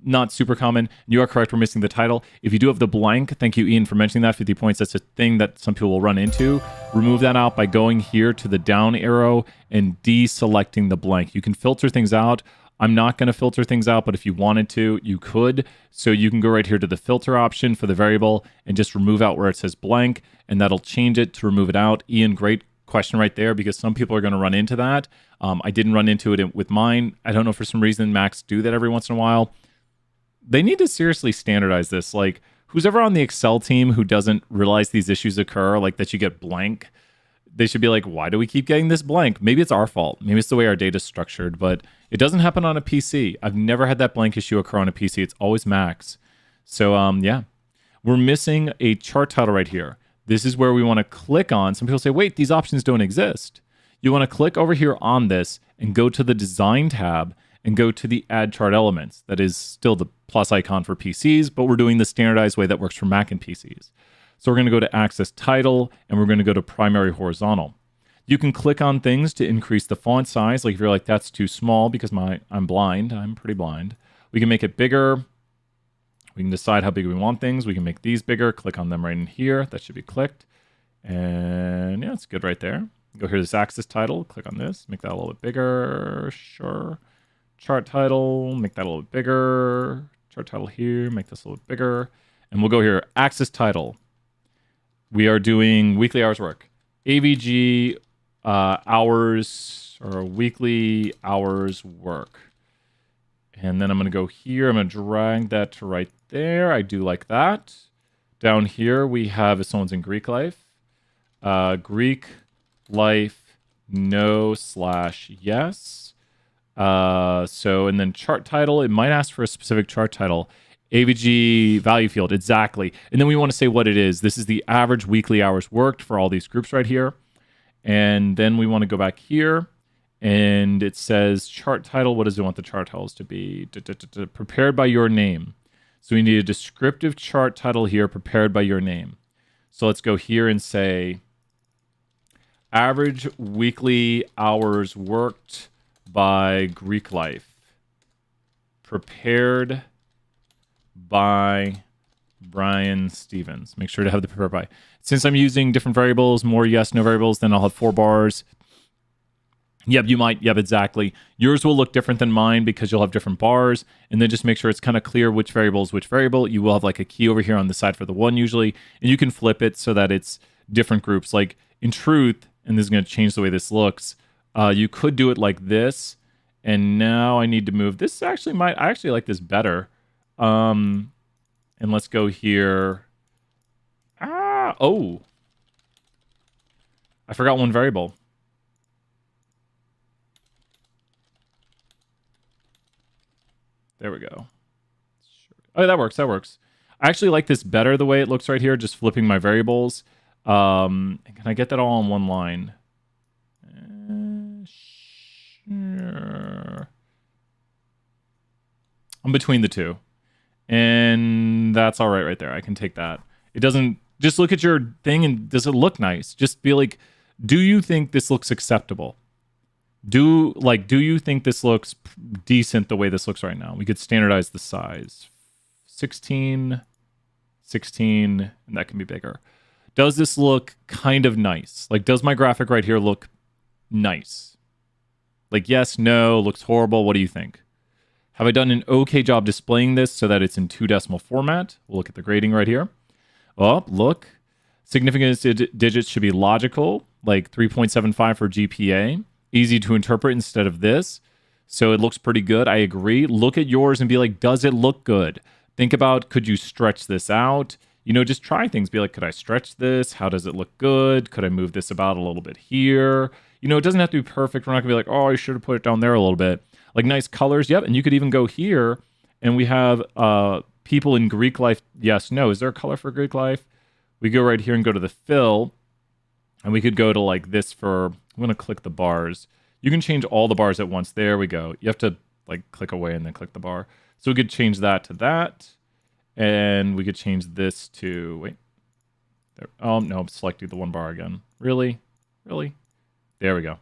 Not super common. You are correct, we're missing the title. If you do have the blank, thank you, Ian, for mentioning that, 50 points. That's a thing that some people will run into. Remove that out by going here to the down arrow and deselecting the blank. You can filter things out. I'm not going to filter things out, but if you wanted to, you could. So you can go right here to the filter option for the variable and just remove out where it says blank, and that'll change it to remove it out. Ian, great question right there, because some people are going to run into that. I didn't run into it with mine. I don't know, for some reason Macs do that every once in a while. They need to seriously standardize this. Like, who's ever on the Excel team who doesn't realize these issues occur, like that you get blank, they should be like, why do we keep getting this blank? Maybe it's our fault. Maybe it's the way our data is structured, but it doesn't happen on a PC. I've never had that blank issue occur on a PC. It's always Macs. So yeah, we're missing a chart title right here. This is where we want to click on. Some people say, wait, these options don't exist. You want to click over here on this and go to the Design tab and go to the Add Chart Elements. That is still the plus icon for PCs, but we're doing the standardized way that works for Mac and PCs. So we're going to go to Access Title, and we're going to go to Primary Horizontal. You can click on things to increase the font size. Like if you're like, that's too small because I'm blind. I'm pretty blind. We can make it bigger. We can decide how big we want things. We can make these bigger. Click on them right in here. That should be clicked. And yeah, it's good right there. Go here to this Access Title. Click on this. Make that a little bit bigger. Sure. Chart Title. Make that a little bit bigger. Chart Title here. Make this a little bit bigger. And we'll go here. Access Title. We are doing weekly hours work. AVG hours or weekly hours work. And then I'm going to go here. I'm going to drag that to right there. I do like that. Down here, we have if someone's in Greek life. Greek life, no/yes. And then chart title, it might ask for a specific chart title. AVG value field, exactly. And then we want to say what it is. This is the average weekly hours worked for all these groups right here. And then we want to go back here. And it says chart title. What does it want the chart titles to be? Prepared by your name. So we need a descriptive chart title here, prepared by your name. So let's go here and say average weekly hours worked by Greek life. Prepared by Brian Stevens. Make sure to have the prepared by. Since I'm using different variables, more yes, no variables, then I'll have 4 bars. Yep, you might. Yep, exactly. Yours will look different than mine because you'll have different bars. And then just make sure it's kind of clear which variable is which variable. You will have like a key over here on the side for the one usually. And you can flip it so that it's different groups. Like in truth, and this is going to change the way this looks, you could do it like this. And now I need to move. This actually I actually like this better. And let's go here. Oh. I forgot one variable. There we go. Oh, that works. That works. I actually like this better the way it looks right here, just flipping my variables. Can I get that all on one line? Sure. I'm between the two. And that's all right there. I can take that. It doesn't... Just look at your thing and does it look nice? Just be like, do you think this looks acceptable? Do you think this looks decent the way this looks right now? We could standardize the size. 16, and that can be bigger. Does this look kind of nice? Like, does my graphic right here look nice? Like, yes, no, looks horrible. What do you think? Have I done an okay job displaying this so that it's in 2 decimal format? We'll look at the grading right here. Oh, look. Significance digits should be logical, like 3.75 for GPA. Easy to interpret instead of this. So it looks pretty good. I agree. Look at yours and be like, does it look good? Think about, could you stretch this out? You know, just try things. Be like, could I stretch this? How does it look good? Could I move this about a little bit here? You know, it doesn't have to be perfect. We're not gonna be like, oh, I should have put it down there a little bit. Like nice colors. Yep. And you could even go here and we have people in Greek life. Yes, no. Is there a color for Greek life? We go right here and go to the fill. And we could go to like this for, I'm going to click the bars. You can change all the bars at once. There we go. You have to like click away and then click the bar. So we could change that to that. And we could change this to, wait. There. Oh, no, I'm selecting the 1 bar again. Really? Really? There we go.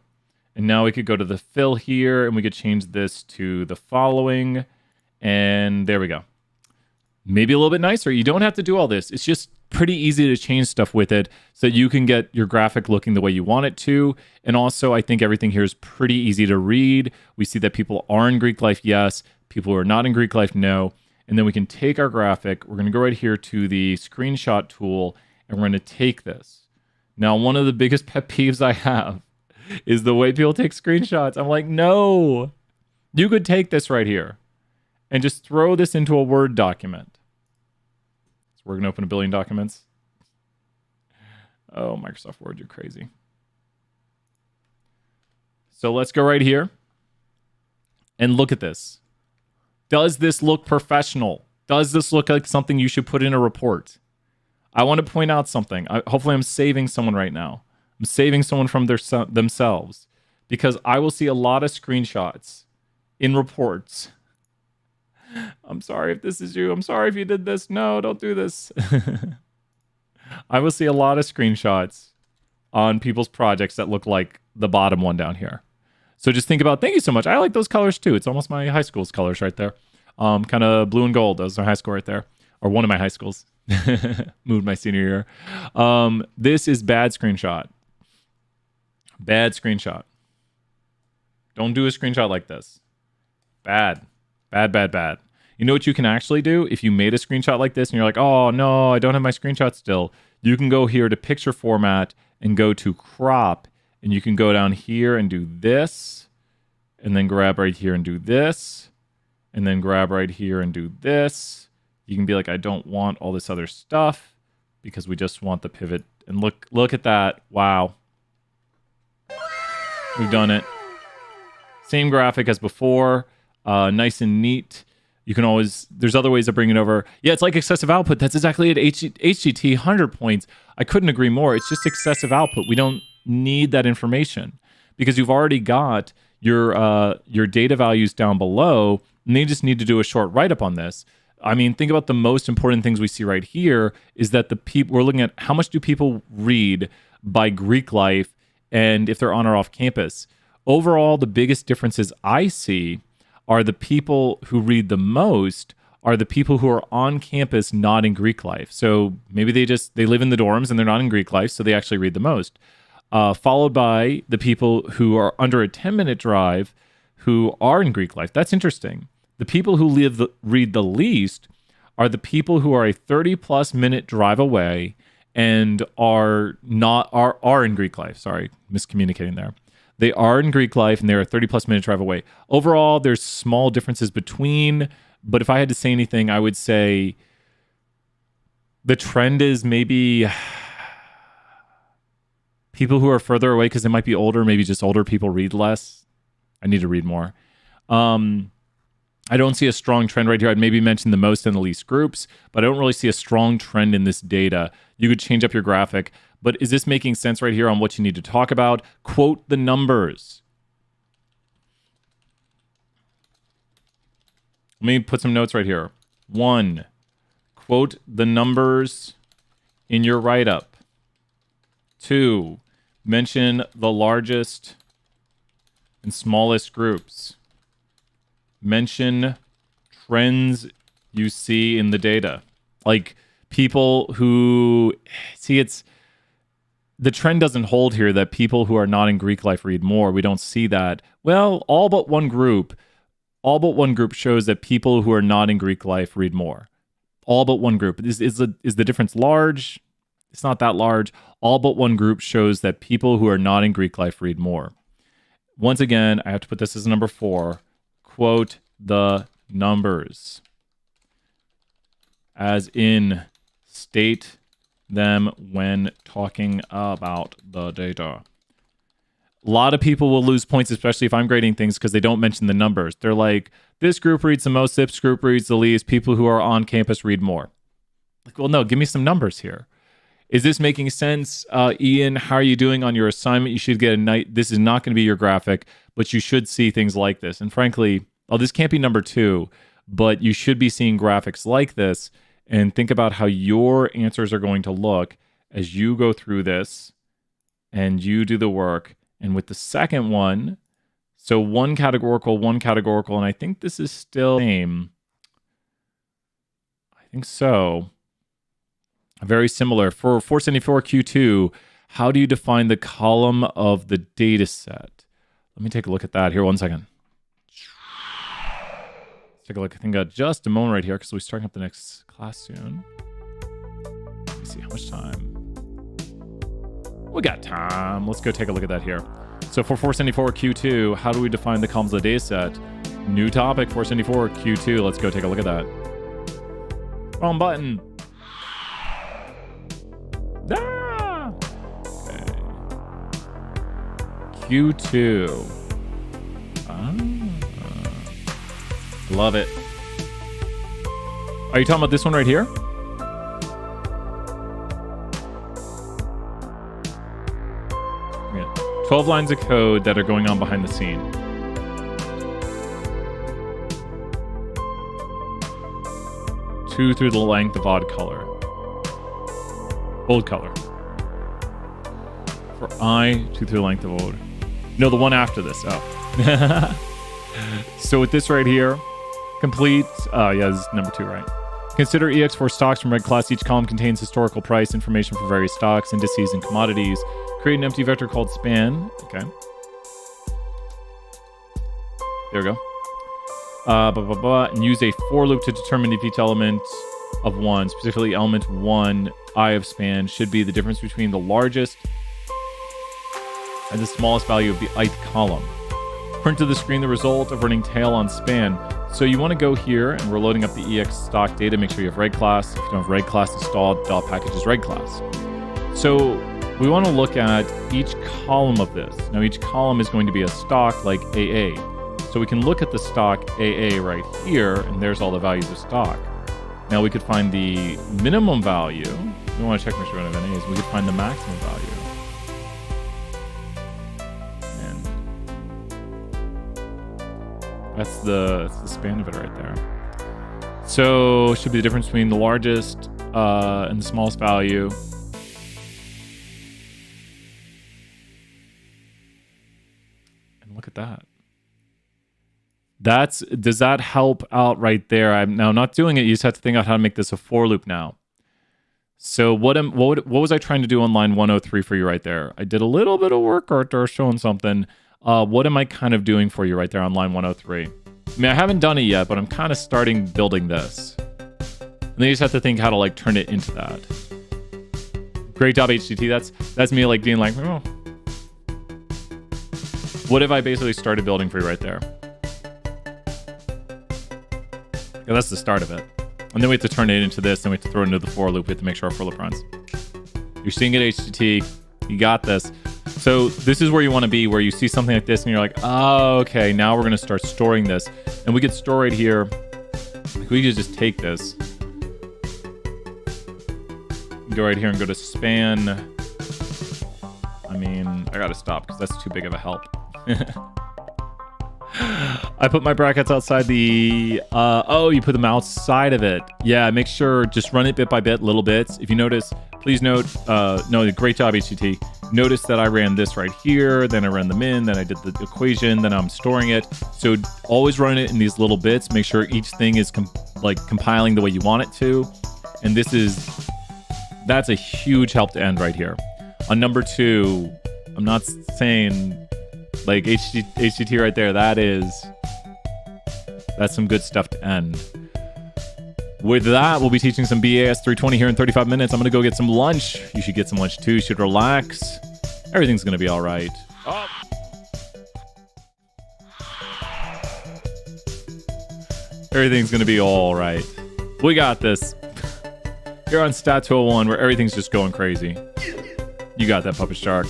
And now we could go to the fill here and we could change this to the following. And there we go. Maybe a little bit nicer. You don't have to do all this. It's just pretty easy to change stuff with it so that you can get your graphic looking the way you want it to. And also, I think everything here is pretty easy to read. We see that people are in Greek life, yes. People who are not in Greek life, no. And then we can take our graphic. We're going to go right here to the screenshot tool, and we're going to take this. Now, one of the biggest pet peeves I have is the way people take screenshots. I'm like, no. You could take this right here and just throw this into a Word document. We're going to open 1 billion documents. Oh, Microsoft Word, you're crazy. So let's go right here and look at this. Does this look professional? Does this look like something you should put in a report? I want to point out something. Hopefully I'm saving someone right now. I'm saving someone from themselves, because I will see a lot of screenshots in reports. I'm sorry if this is you. I'm sorry if you did this. No, don't do this. I will see a lot of screenshots on people's projects that look like the bottom one down here. So just think about, thank you so much. I like those colors too. It's almost my high school's colors right there. Kind of blue and gold. That was my high school right there. Or one of my high schools. Moved my senior year. This is bad screenshot. Bad screenshot. Don't do a screenshot like this. Bad. Bad, bad, bad. You know what you can actually do? If you made a screenshot like this and you're like, oh no, I don't have my screenshot still. You can go here to picture format and go to crop. And you can go down here and do this. And then grab right here and do this. And then grab right here and do this. You can be like, I don't want all this other stuff because we just want the pivot. And look at that. Wow. We've done it. Same graphic as before. Nice and neat. You can always, there's other ways to bring it over. Yeah, it's like excessive output. That's exactly it. HGT, 100 points. I couldn't agree more. It's just excessive output. We don't need that information because you've already got your data values down below, and they just need to do a short write-up on this. I mean, think about the most important things we see right here is that we're looking at how much do people read by Greek life and if they're on or off campus. Overall, the biggest differences I see are the people who read the most are the people who are on campus, not in Greek life. So maybe they live in the dorms and they're not in Greek life, so they actually read the most. Followed by the people who are under a 10-minute drive who are in Greek life. That's interesting. The people who read the least are the people who are a 30-plus minute drive away and are in Greek life. Sorry, miscommunicating there. They are in Greek life and they're a 30-plus minute drive away. Overall, there's small differences between, but if I had to say anything, I would say the trend is maybe people who are further away because they might be older, maybe just older people read less. I need to read more. I don't see a strong trend right here. I'd maybe mention the most and the least groups, but I don't really see a strong trend in this data. You could change up your graphic, but is this making sense right here on what you need to talk about? Quote the numbers. Let me put some notes right here. 1, quote the numbers in your write-up. 2, mention the largest and smallest groups. Mention trends you see in the data. Like people who see the trend doesn't hold here that people who are not in Greek life read more. We don't see that. Well, all but one group shows that people who are not in Greek life read more. All but one group. Is the difference large? It's not that large. All but one group shows that people who are not in Greek life read more. Once again, I have to put this as number 4. Quote the numbers. As in, state them when talking about the data. A lot of people will lose points, especially if I'm grading things, because they don't mention the numbers. They're like, this group reads the most, this group reads the least, people who are on campus read more. Like, well, no, give me some numbers here. Is this making sense? Ian, how are you doing on your assignment? You should get a night. This is not going to be your graphic, but you should see things like this. And frankly, this can't be number 2, but you should be seeing graphics like this and think about how your answers are going to look as you go through this and you do the work. And with the second one, so one categorical, and I think this is still the same. I think so. Very similar. For 474 Q2, how do you define the column of the data set? Let me take a look at that here. 1 second. Let's take a look. I think I got just a moment right here because we're starting up the next class soon. Let me see how much time. We got time. Let's go take a look at that here. So for 474 Q2, how do we define the columns of the data set? New topic, 474 Q2. Let's go take a look at that. Wrong button. Ah! Okay. Q2. Love it. Are you talking about this one right here? Yeah. 12 lines of code that are going on behind the scene. Two through the length of odd color. Old color. For I, two through the length of old. No, the one after this. Oh. So with this right here, complete. Yeah, this is number 2, right? Consider EX4 stocks from red class. Each column contains historical price information for various stocks, indices, and commodities. Create an empty vector called span. Okay. There we go. And use a for loop to determine if each element of 1, specifically element 1, I of span, should be the difference between the largest and the smallest value of the ith column. Print to the screen the result of running tail on span. So you want to go here, and we're loading up the EX stock data. Make sure you have red class. If you don't have red class installed, .package is red class. So we want to look at each column of this. Now each column is going to be a stock like AA. So we can look at the stock AA right here, and there's all the values of stock. Now we could find the minimum value. We want to check make sure we don't have any. We could find the maximum value. That's the span of it right there. So should be the difference between the largest and the smallest value. And look at that. Does that help out right there? I'm now not doing it. You just have to think out how to make this a for loop now. So what was I trying to do on line 103 for you right there? I did a little bit of work or showing something. What am I kind of doing for you right there on line 103? I mean, I haven't done it yet, but I'm kind of starting building this. And then you just have to think how to like turn it into that. Great job, HTT. That's me like being like, oh. What have I basically started building for you right there? Yeah, that's the start of it. And then we have to turn it into this, and we have to throw it into the for loop. We have to make sure our for loop runs. You're seeing it, HTT. You got this. So this is where you want to be, where you see something like this and you're like, oh, okay, now we're going to start storing this. And we could store it here. We could just take this. Go right here and go to span. I mean, I got to stop because that's too big of a help. I put my brackets outside the... oh, you put them outside of it. Yeah, make sure, just run it bit by bit, little bits. If you notice, please note... no, great job, HTT. Notice that I ran this right here, then I ran them in, then I did the equation, then I'm storing it. So always run it in these little bits. Make sure each thing is compiling the way you want it to. And that's a huge help to end right here. On number 2, I'm not saying like HTT right there. That's some good stuff to end. With that, we'll be teaching some BAS 320 here in 35 minutes. I'm going to go get some lunch. You should get some lunch too. You should relax. Everything's going to be all right. Oh. Everything's going to be all right. We got this. You're on Stat 201 where everything's just going crazy. You got that, Puppet Shark.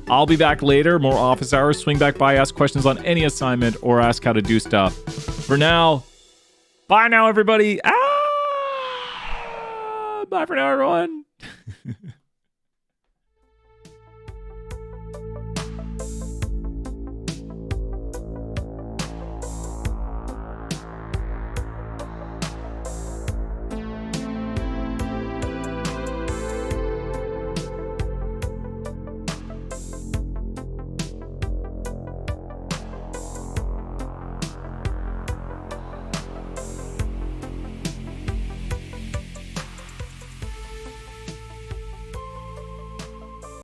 I'll be back later. More office hours. Swing back by, ask questions on any assignment, or ask how to do stuff. For now, bye now, everybody. Bye for now, everyone.